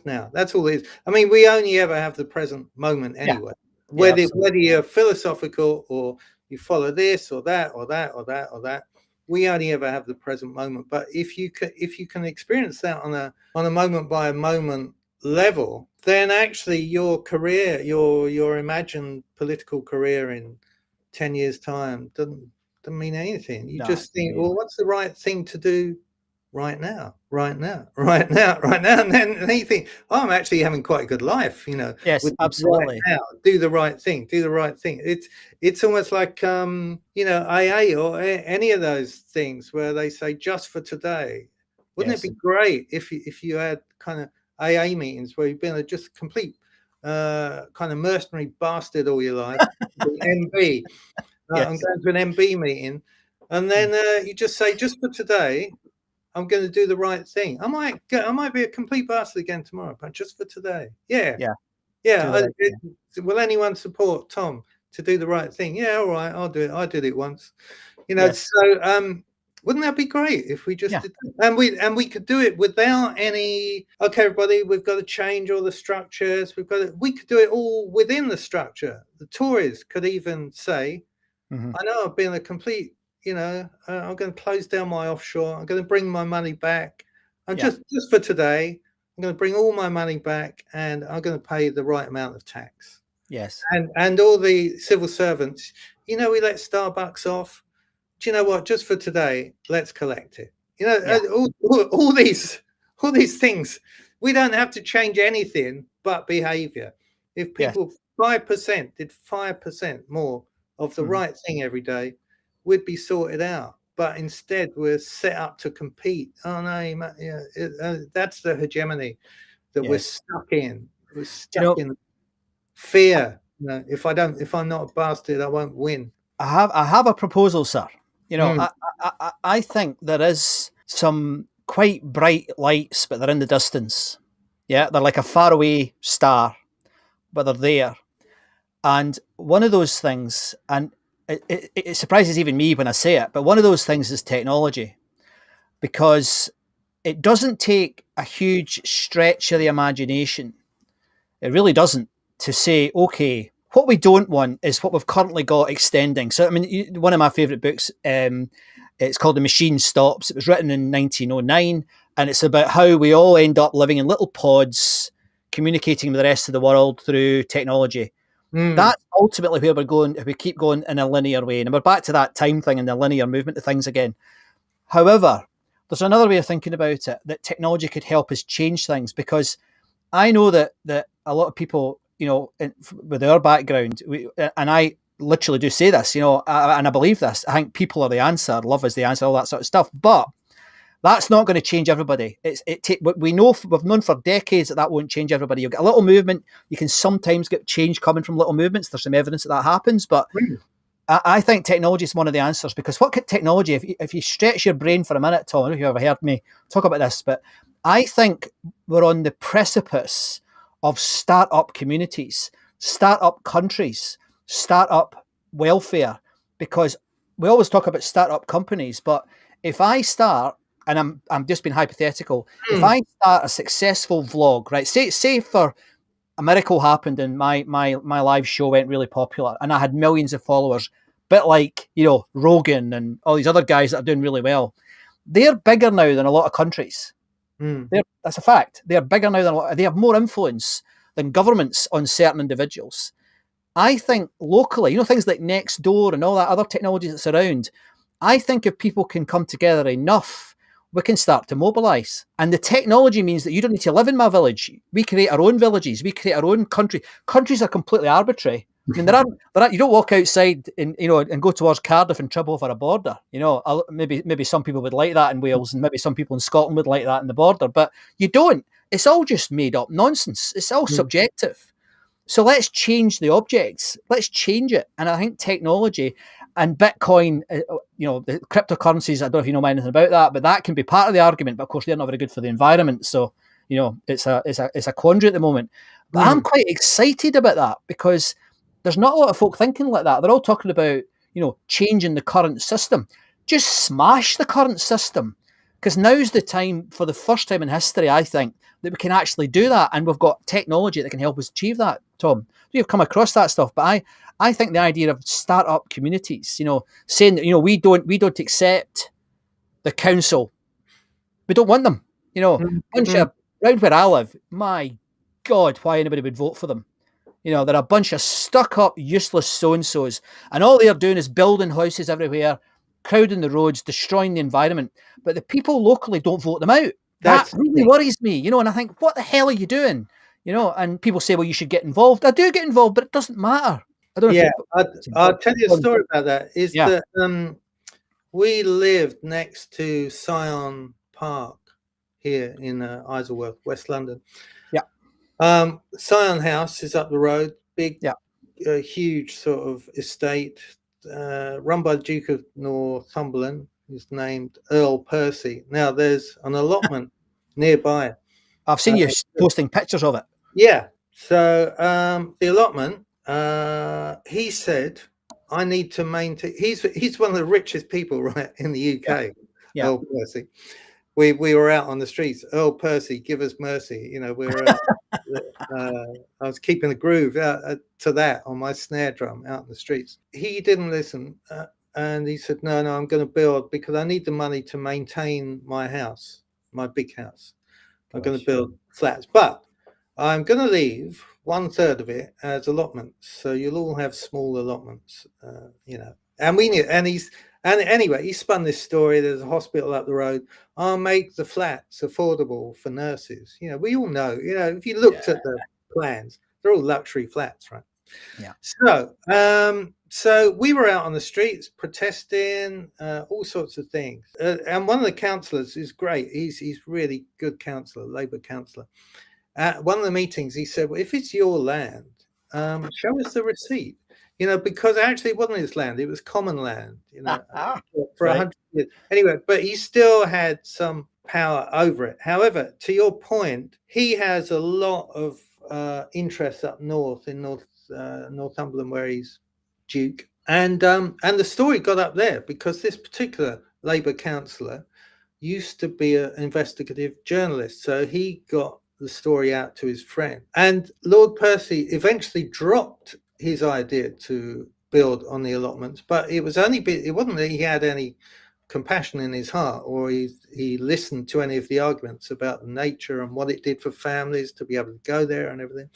now. That's all it is. I mean, we only ever have the present moment anyway. Whether you're philosophical or you follow this or that or that or that or that, we only ever have the present moment. But if you can experience that on a moment by moment level, then actually your career, your imagined political career in 10 years time doesn't mean anything. You just think, well, what's the right thing to do right now, and then you think, oh, I'm actually having quite a good life, Yes, absolutely. Right now. Do the right thing. It's almost like AA or any of those things where they say, just for today. Wouldn't it be great if you had kind of AA meetings where you've been just a complete kind of mercenary bastard all your life, MB. I'm going to an MB meeting, and then you just say, just for today, I'm going to do the right thing. I might be a complete bastard again tomorrow, but just for today. Will anyone support Tom to do the right thing? Yeah, all right, I'll do it. I did it once, So wouldn't that be great if we just did that? And we could do it without any, okay, everybody, we've got to change all the structures. We could do it all within the structure. The Tories could even say, I know I've been a complete, I'm going to close down my offshore. I'm going to bring my money back. And just for today, I'm going to bring all my money back, and I'm going to pay the right amount of tax. Yes. And all the civil servants, we let Starbucks off. Do you know what? Just for today, let's collect it. All these things. We don't have to change anything but behavior. If people 5% did 5% more of the right thing every day, we'd be sorted out. But instead, we're set up to compete. Oh no, that's the hegemony that we're stuck in. We're stuck in fear. If I'm not a bastard, I won't win. I have a proposal, sir. I think there is some quite bright lights, but they're in the distance. Yeah, they're like a faraway star, but they're there. And one of those things, and it surprises even me when I say it, but one of those things is technology, because it doesn't take a huge stretch of the imagination. It really doesn't, to say, okay, what we don't want is what we've currently got extending. So, I mean, one of my favourite books, it's called The Machine Stops. It was written in 1909, and it's about how we all end up living in little pods, communicating with the rest of the world through technology. That's ultimately where we're going if we keep going in a linear way. And we're back to that time thing and the linear movement of things again. However, there's another way of thinking about it, that technology could help us change things, because I know that a lot of people, with our background, and I literally do say this, and I believe this. I think people are the answer, love is the answer, all that sort of stuff. But that's not going to change everybody. We've known for decades that won't change everybody. You'll get a little movement. You can sometimes get change coming from little movements. There's some evidence that happens, but I think technology is one of the answers, because what could technology, if you stretch your brain for a minute, Tom, I don't know if you've ever heard me talk about this, but I think we're on the precipice of start-up communities, start-up countries, start-up welfare, because we always talk about start-up companies, but if I start, and I'm just being hypothetical, if I start a successful vlog, right, say for a miracle happened and my live show went really popular and I had millions of followers, bit like, Rogan and all these other guys that are doing really well, they're bigger now than a lot of countries. That's a fact. They're bigger now than they have more influence than governments on certain individuals. I think locally, things like Nextdoor and all that other technology that's around, I think if people can come together enough, we can start to mobilise. And the technology means that you don't need to live in my village. We create our own villages. We create our own country. Countries are completely arbitrary. I mean, you don't walk outside and go towards Cardiff and trip over a border. Maybe some people would like that in Wales, and maybe some people in Scotland would like that in the border, but you don't. It's all just made up nonsense. It's all subjective. So let's change the objects. Let's change it. And I think technology and Bitcoin, the cryptocurrencies, I don't know if you know anything about that, but that can be part of the argument. But of course, they're not very good for the environment. So, it's a quandary at the moment. But I'm quite excited about that, because there's not a lot of folk thinking like that. They're all talking about, changing the current system. Just smash the current system, because now's the time, for the first time in history, I think, that we can actually do that. And we've got technology that can help us achieve that, Tom. You've come across that stuff, but I think the idea of start-up communities, saying that, we don't accept the council. We don't want them. Bunch of, around where I live, my God, why anybody would vote for them. They're a bunch of stuck-up, useless so-and-sos, and all they're doing is building houses everywhere, crowding the roads, destroying the environment. But the people locally don't vote them out. That really worries me, and I think, what the hell are you doing? And people say, well, you should get involved. I do get involved, but it doesn't matter. I don't know. Yeah, I'll tell you a story about that. That we lived next to Scion Park here in Isleworth, West London. Yeah. Scion House is up the road, big, huge sort of estate, run by the Duke of Northumberland, who's named Earl Percy. Now, there's an allotment nearby. I've seen you posting pictures of it. Yeah. So the allotment, he said, I need to maintain. He's one of the richest people, right, in the UK. Yeah. Earl Percy. We were out on the streets. Earl Percy, give us mercy. We were. I was keeping the groove to that on my snare drum out in the streets. He didn't listen, and he said, "No, I'm going to build, because I need the money to maintain my house, my big house. I'm going to build flats, but I'm going to leave 1/3 of it as allotments, so you'll all have small allotments, And we knew, and anyway, he spun this story. There's a hospital up the road. I'll make the flats affordable for nurses. We all know. If you looked at the plans, they're all luxury flats, right? Yeah. So we were out on the streets protesting, all sorts of things. And one of the councillors is great. He's really good councillor, Labour councillor. At one of the meetings, he said, well, if it's your land, show us the receipt. Because actually it wasn't his land, it was common land, for 100 years. Anyway, but he still had some power over it. However, to your point, he has a lot of interest up north in Northumberland, where he's Duke. And the story got up there because this particular Labour councillor used to be an investigative journalist, so he got the story out to his friend. And Lord Percy eventually dropped his idea to build on the allotments, but it wasn't that he had any compassion in his heart, or he listened to any of the arguments about nature and what it did for families to be able to go there and everything.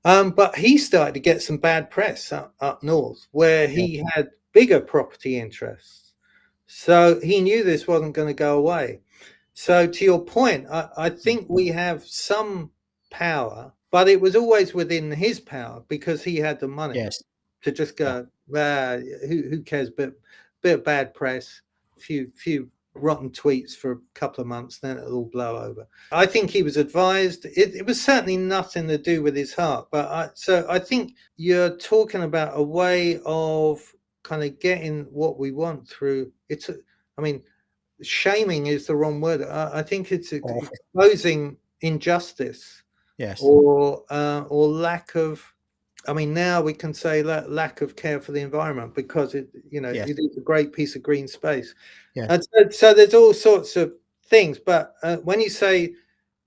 But he started to get some bad press up north, where he had bigger property interests. So he knew this wasn't going to go away. So to your point, I think we have some power, but it was always within his power because he had the money to just go, who cares? Bit of bad press, few rotten tweets for a couple of months, then it'll all blow over. I think he was advised. It was certainly nothing to do with his heart. But I think you're talking about a way of kind of getting what we want through. Shaming is the wrong word. I think it's exposing injustice, or lack of. I mean, now we can say lack of care for the environment because it is a great piece of green space. And so there's all sorts of things. But when you say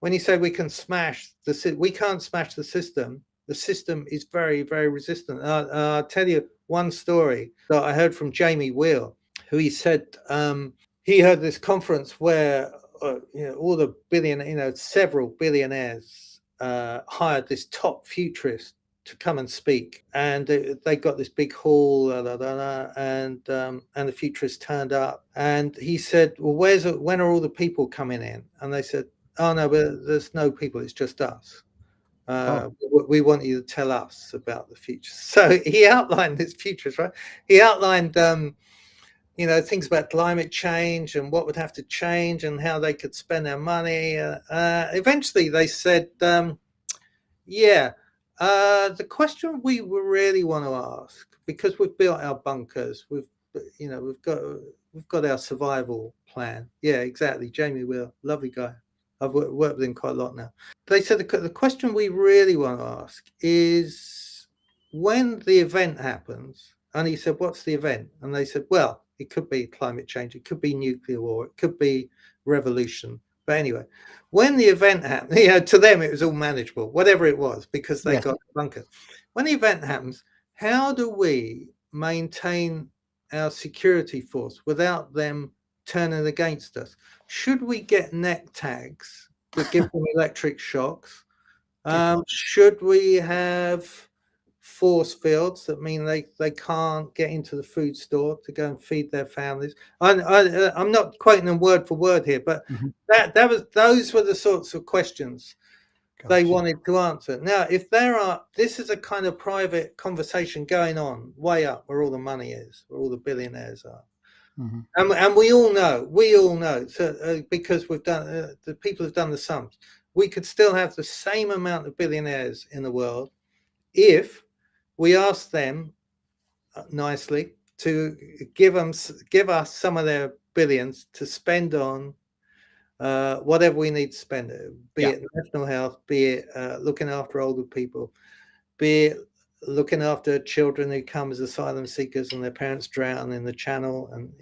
we can smash we can't smash the system. The system is very, very resistant. I'll tell you one story that I heard from Jamie Wheel, who he said he heard this conference where all the several billionaires hired this top futurist to come and speak, and they got this big hall, and the futurist turned up, and he said, well, when are all the people coming in? And they said, oh no, but there's no people, it's just us. We want you to tell us about the future. So he outlined this futurist, right? He outlined things about climate change and what would have to change and how they could spend their money. Eventually they said, the question we really want to ask, because we've built our bunkers, we've got our survival plan. Yeah, exactly. Jamie Wheel, lovely guy. I've worked with him quite a lot now. They said the question we really want to ask is when the event happens, and he said, what's the event? And they said, well, it could be climate change, it could be nuclear war, it could be revolution. But anyway, when the event happened, to them it was all manageable, whatever it was, because they got the bunker. When the event happens, how do we maintain our security force without them turning against us? Should we get neck tags that give them electric shocks? Should we have force fields that mean they can't get into the food store to go and feed their families? I'm not quoting them word for word here, but those were the sorts of questions they wanted to answer. Now, if this is a kind of private conversation going on way up where all the money is, where all the billionaires are. And we all know, so, because we've done, the people have done the sums, we could still have the same amount of billionaires in the world if we ask them nicely to give us some of their billions to spend on whatever we need to spend, be it national health, be it looking after older people, be it looking after children who come as asylum seekers and their parents drown in the channel, and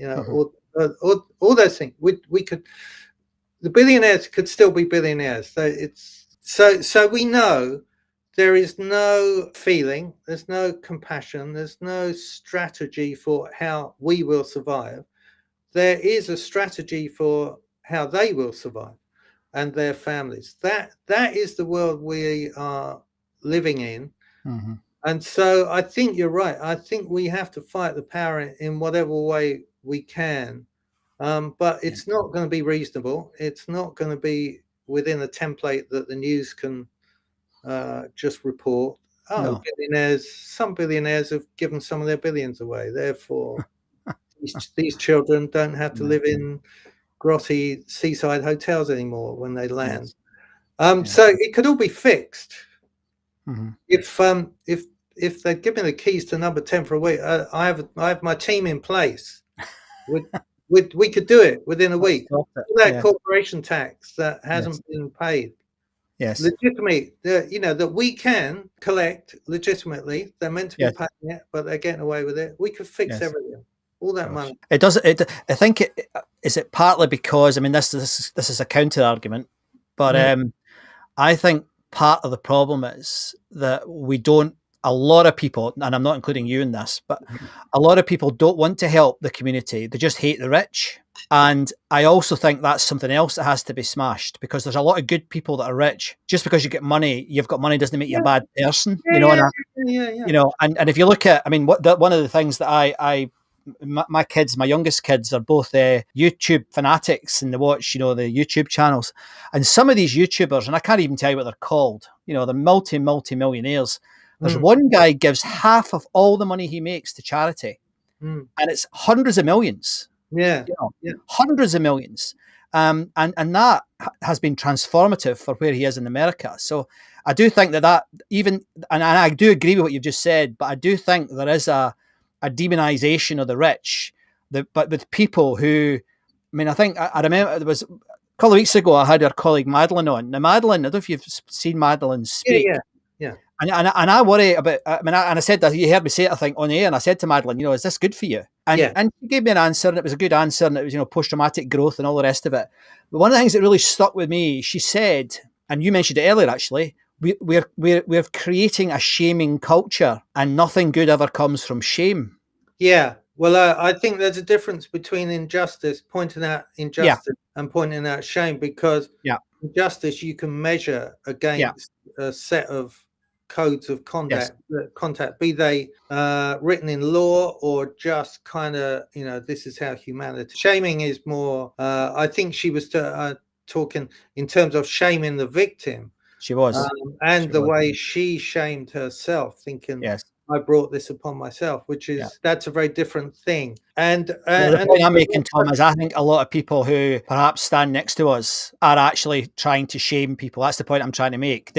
all those things. We could, the billionaires could still be billionaires. So we know there is no feeling, there's no compassion, there's no strategy for how we will survive. There is a strategy for how they will survive and their families. That is the world we are living in. And so I think you're right. I think we have to fight the power in whatever way we can. But it's not going to be reasonable. It's not going to be within a template that the news can just report. Some billionaires have given some of their billions away. Therefore, these children don't have to live in grotty seaside hotels anymore when they land. So it could all be fixed. If they'd given the keys to number 10 for a week, I have my team in place. We could do it within a week. That corporation tax that hasn't been paid, Yes. Legitimately, that we can collect legitimately. They're meant to be Yes. paying it, but they're getting away with it. We could fix Yes. everything. All that Gosh. money. It does. I think is it partly because, I mean, this is a counter argument, but I think part of the problem is that a lot of people, and I'm not including you in this, but a lot of people don't want to help the community. They just hate the rich. And I also think that's something else that has to be smashed, because there's a lot of good people that are rich. Just because you've got money doesn't make you a bad person, and if you look at, I mean, one of the things that my youngest kids are both YouTube fanatics, and they watch, the YouTube channels. And some of these YouTubers, and I can't even tell you what they're called, they're multi-millionaires. There's one guy gives half of all the money he makes to charity, and it's hundreds of millions. Yeah. Hundreds of millions. And that has been transformative for where he is in America. So I do think that even, and I do agree with what you've just said, but I do think there is a demonization of the rich, but with people who, I mean, I remember there was a couple of weeks ago, I had our colleague Madeline on. Now, Madeline, I don't know if you've seen Madeline speak. Yeah. And I worry about, and I said that, you heard me say it, I think, on air, and I said to Madeline, is this good for you? And she gave me an answer, and it was a good answer, and it was, post-traumatic growth and all the rest of it. But one of the things that really stuck with me, she said, and you mentioned it earlier, actually, we're creating a shaming culture, and nothing good ever comes from shame. Yeah. Well, I think there's a difference between pointing out injustice, and pointing out shame, because injustice you can measure against a set of codes of contact, be they written in law or just kind of, this is how humanity. Shaming is more, I think she was talking in terms of shaming the victim. She was. Way she shamed herself, thinking, I brought this upon myself, that's a very different thing. And the point I'm making, Tom, is I think a lot of people who perhaps stand next to us are actually trying to shame people. That's the point I'm trying to make.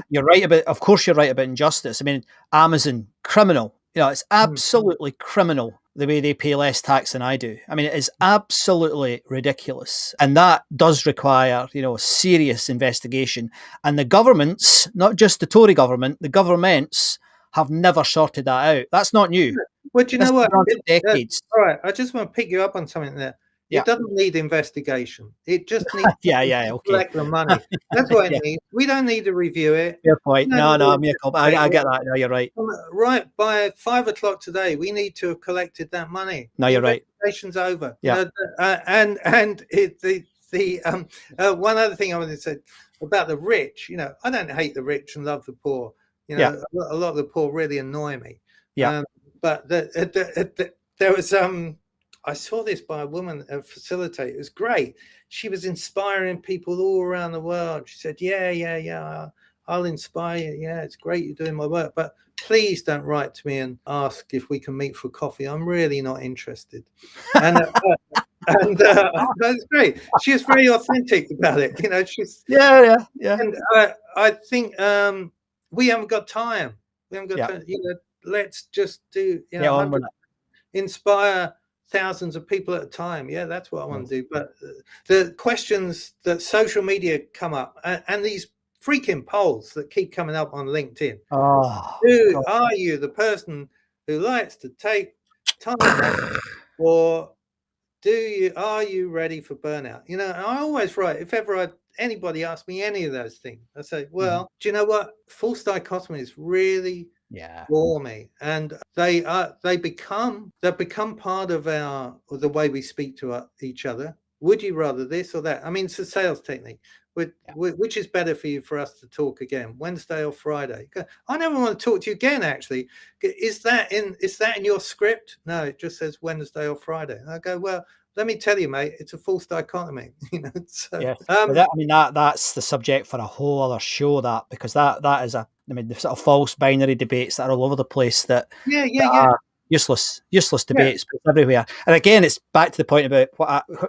You're right about, of course, you're right about injustice. I mean, Amazon, criminal. It's absolutely criminal the way they pay less tax than I do. I mean, it is absolutely ridiculous. And that does require, serious investigation. And the governments, not just the Tory government, the governments have never sorted that out. That's not new. Well, do you know what? Decades. All right, I just want to pick you up on something there. It doesn't need investigation. It just needs to collect the money. That's what it needs. We don't need to review it. Fair point. No, I get that. No, you're right. Right, by 5 o'clock today, we need to have collected that money. No, you're right. Investigation's over. Yeah. One other thing I wanted to say about the rich, I don't hate the rich and love the poor. A lot of the poor really annoy me. Yeah. But there was I saw this by a woman, a facilitator. It was great. She was inspiring people all around the world. She said, yeah, I'll inspire you. Yeah, it's great you're doing my work, but please don't write to me and ask if we can meet for coffee. I'm really not interested. And that's great. She was very authentic about it. She's yeah. And I think we haven't got time. We haven't got time. Let's just do, inspire thousands of people at a time. Yeah, that's what I want to do. But the questions that social media come up, and these freaking polls that keep coming up on LinkedIn. Who are you, the person who likes to take time off, or are you ready for burnout? And I always write, if ever anybody asks me any of those things, I say, well, do you know what? False dichotomies really bore me, and they become part of the way we speak to each other. Would you rather this or that? I mean, it's a sales technique. Which is better for us to talk again, Wednesday or Friday? I never want to talk to you again. Actually, is that in your script? No, it just says Wednesday or Friday. And I go, well, let me tell you, mate, it's a false dichotomy. So, that's the subject for a whole other show. Because that is the sort of false binary debates that are all over the place. That are useless debates everywhere. And again, it's back to the point about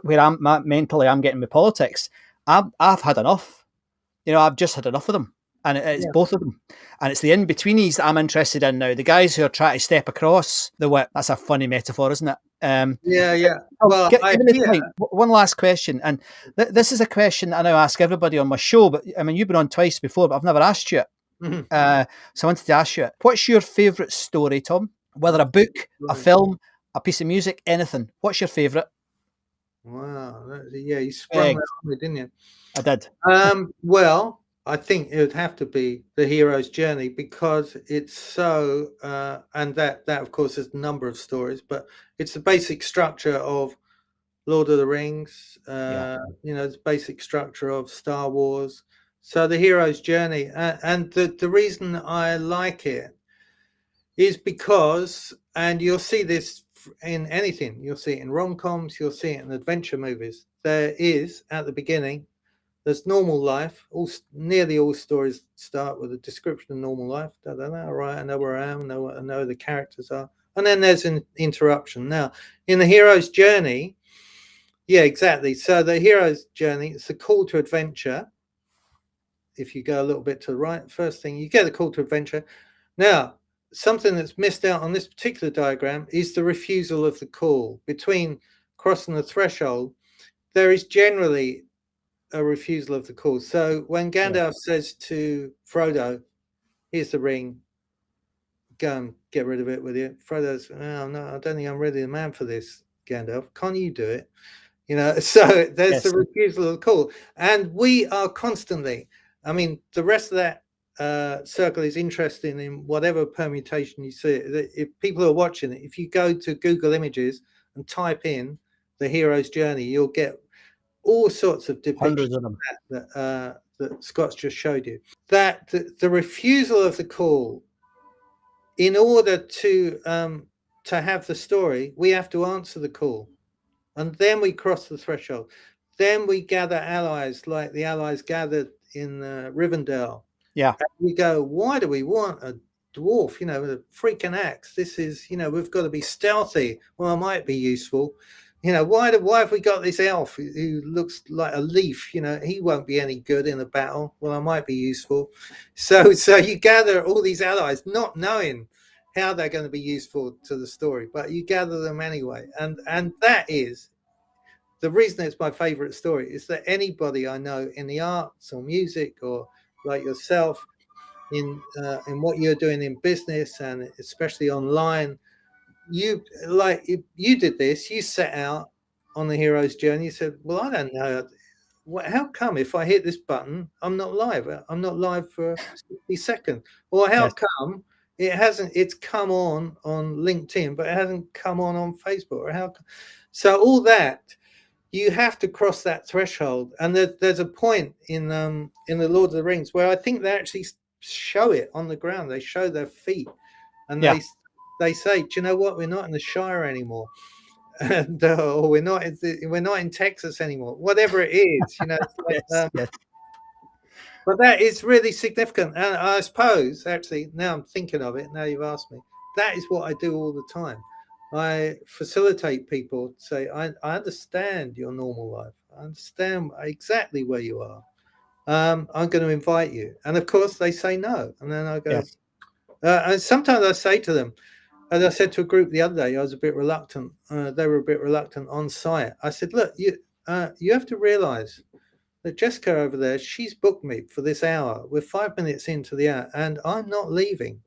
where I'm mentally. I'm getting with politics. I've had enough. I've just had enough of them. And it's both of them. And it's the in-betweenies that I'm interested in now. The guys who are trying to step across the whip. That's a funny metaphor, isn't it? Yeah. Oh, Well, give I me the hear. time. One last question, and this is a question I now ask everybody on my show. But I mean, you've been on twice before, but I've never asked you it. Mhm. So I wanted to ask you, what's your favourite story, Tom? Whether a book, a Right. film, a piece of music, anything. What's your favourite? Wow. Yeah, you sprung that on me, didn't you? I did. Well, I think it would have to be the hero's journey because it's so, and that of course is a number of stories, but it's the basic structure of Lord of the Rings. The basic structure of Star Wars. So the hero's journey, and the reason I like it is because, and you'll see this in anything, you'll see it in rom-coms, you'll see it in adventure movies. There is at the beginning. There's normal life. Nearly all stories start with a description of normal life. All right, I know where I am. I know who the characters are, and then there's an interruption. Now, in the hero's journey, yeah, exactly. So the hero's journey, it's a call to adventure. If you go a little bit to the right, first thing you get the call to adventure. Now, something that's missed out on this particular diagram is the refusal of the call. Between crossing the threshold, there is generally a refusal of the call. So when Gandalf says to Frodo, "Here's the ring, go and get rid of it with you," Frodo's, "Oh no, I don't think I'm really the man for this, Gandalf. Can't you do it?" So there's the refusal of the call, and we are constantly. I mean, the rest of that circle is interesting in whatever permutation you see. If people are watching it, if you go to Google Images and type in the hero's journey, you'll get all sorts of depictions Hundreds of them. that Scott's just showed you. That the refusal of the call, in order to have the story, we have to answer the call, and then we cross the threshold. Then we gather allies, like the allies gathered in Rivendell. Yeah. And we go, why do we want a dwarf? With a freaking axe. This is, we've got to be stealthy. Well, I might be useful. Why have we got this elf who looks like a leaf? He won't be any good in a battle. Well, I might be useful. So you gather all these allies, not knowing how they're going to be useful to the story, but you gather them anyway. And that is the reason it's my favorite story, is that anybody I know in the arts or music, or like yourself in what you're doing in business and especially online, you did this. You set out on the hero's journey. You said, well, I don't know. How come if I hit this button, I'm not live? I'm not live for 60 seconds. Or how come it's come on LinkedIn, but it hasn't come on Facebook? Or so all that, you have to cross that threshold. And there's a point in the Lord of the Rings where I think they actually show it on the ground. They show their feet, and they say, "Do you know what? We're not in the Shire anymore, and or we're not in Texas anymore. Whatever it is, But that is really significant. And I suppose, actually, now I'm thinking of it, now you've asked me, that is what I do all the time. I facilitate people, say, I understand your normal life. I understand exactly where you are. I'm going to invite you. And of course, they say no. And then I go, and sometimes I say to them, as I said to a group the other day, I was a bit reluctant. They were a bit reluctant on site. I said, look, you have to realize that Jessica over there, she's booked me for this hour. We're 5 minutes into the hour, and I'm not leaving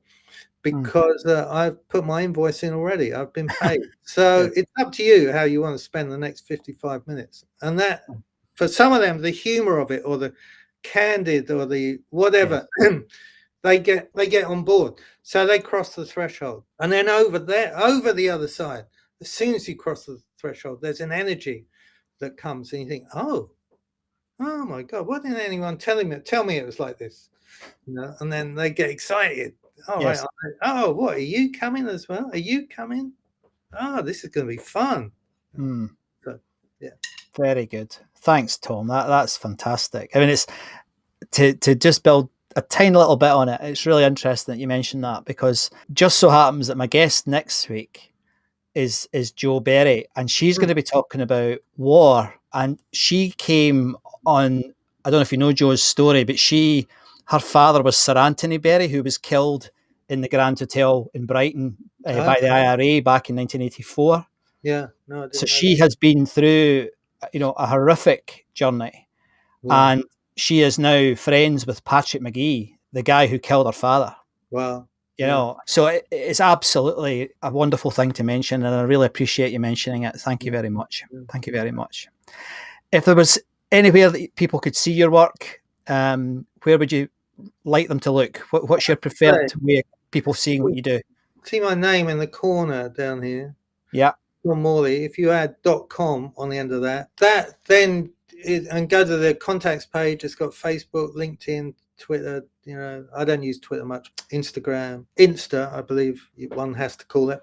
because I've put my invoice in already. I've been paid. So it's up to you how you want to spend the next 55 minutes. And that, for some of them, the humor of it, or the candid, or the whatever, they get on board. So they cross the threshold. And then over the other side, as soon as you cross the threshold, there's an energy that comes, and you think, oh my God, why didn't anyone tell me it was like this? And then they get excited. Oh, right. Oh, what, are you coming as well? Are you coming? Oh, this is going to be fun. So, yeah. Very good. Thanks, Tom. That's fantastic. I mean, it's to just build a tiny little bit on it. It's really interesting that you mentioned that, because just so happens that my guest next week is Jo Berry, and she's going to be talking about war. And she came on, I don't know if you know Jo's story, but her father was Sir Anthony Berry, who was killed in the Grand Hotel in Brighton by the IRA back in 1984. Yeah, no, I didn't So know she that. has been through, a horrific journey, Wow. and she is now friends with Patrick McGee, the guy who killed her father. Wow. So it's absolutely a wonderful thing to mention, and I really appreciate you mentioning it. Thank you very much. Yeah. Thank you very much. If there was anywhere that people could see your work, where would you like them to look? What's your preferred way of people seeing what you do? See my name in the corner down here, Yeah, Tom Morley. If you add .com on the end of that then and go to the contacts page. It's got Facebook, LinkedIn, Twitter. I don't use Twitter much. Instagram, Insta, I believe one has to call it.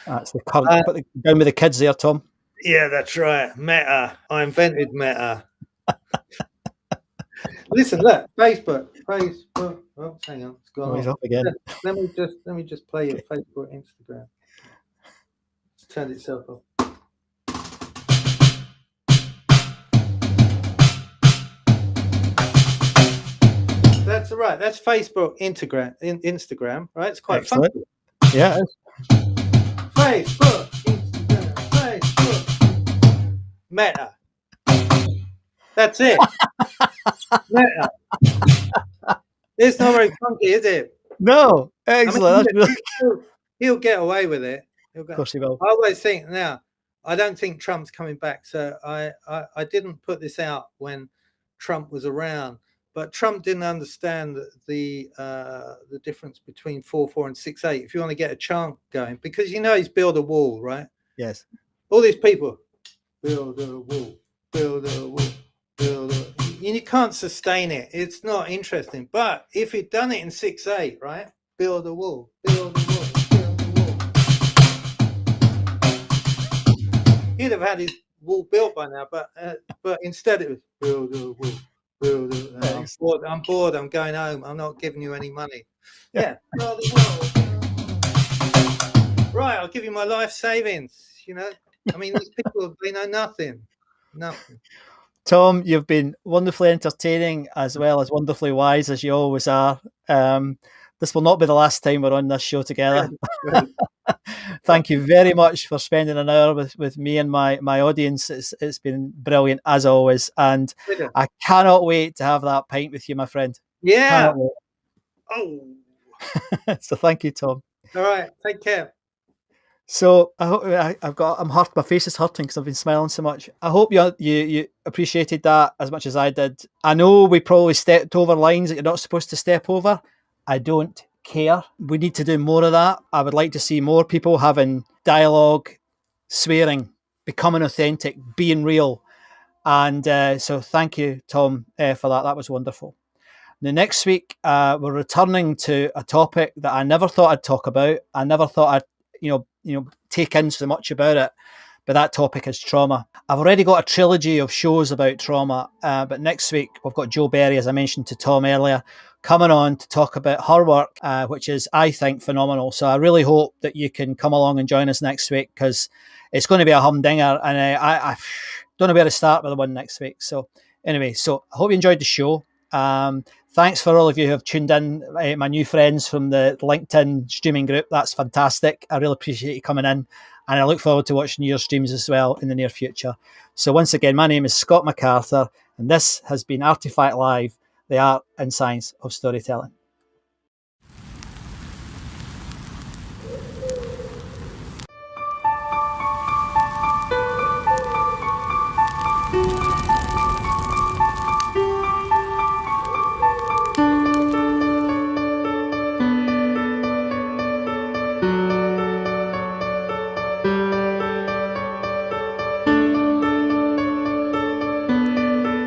that's the current. Put down with the kids there, Tom. Yeah, that's right. Meta. I invented Meta. Listen, look, Facebook. Oh, hang on, it's gone Oh, he's off. up again. Let me just play your Facebook, Instagram. It's turned itself off. That's right. That's Facebook, Instagram, right? It's quite Excellent. funky. Yeah. Facebook, Instagram, Facebook, Meta. That's it. Meta. It's not very funky, is it? No, excellent. I mean, he'll get away with it. Of course he will. I always think now. I don't think Trump's coming back. So I didn't put this out when Trump was around, but Trump didn't understand the difference between 4-4 and 6-8. If you want to get a chant going, because he's built a wall, right? Yes. All these people build a wall, build a wall, build a. You can't sustain it. It's not interesting. But if he'd done it in 6-8, right? Build a wall, build a wall, build a wall. He'd have had his wall built by now, but instead it was build a wall, build a wall. I'm bored. I'm going home. I'm not giving you any money. Yeah, build a wall. Right, I'll give you my life savings. I mean, these people, they know nothing. Tom, you've been wonderfully entertaining as well as wonderfully wise, as you always are. This will not be the last time we're on this show together. Thank you very much for spending an hour with me and my audience. It's been brilliant as always, and I cannot wait to have that pint with you, my friend. Yeah. Oh. So thank you, Tom. All right. Take care. So I hope I'm hurt. My face is hurting because I've been smiling so much. I hope you appreciated that as much as I did. I know we probably stepped over lines that you're not supposed to step over. I don't care. We need to do more of that. I would like to see more people having dialogue, swearing, becoming authentic, being real. And so thank you, Tom, for that. That was wonderful. The next week, we're returning to a topic that I never thought I'd talk about. I never thought I'd take in so much about it, but that topic is trauma. I've already got a trilogy of shows about trauma, but next week we've got Jo Berry, as I mentioned to Tom earlier, coming on to talk about her work, which is, I think, phenomenal. So I really hope that you can come along and join us next week, because it's going to be a humdinger, and I don't know where to start with the one next week. So anyway, so I hope you enjoyed the show. Thanks for all of you who have tuned in, my new friends from the LinkedIn streaming group. That's fantastic. I really appreciate you coming in, and I look forward to watching your streams as well in the near future. So once again, my name is Scott MacArthur, and this has been Artefact Live, the art and science of storytelling.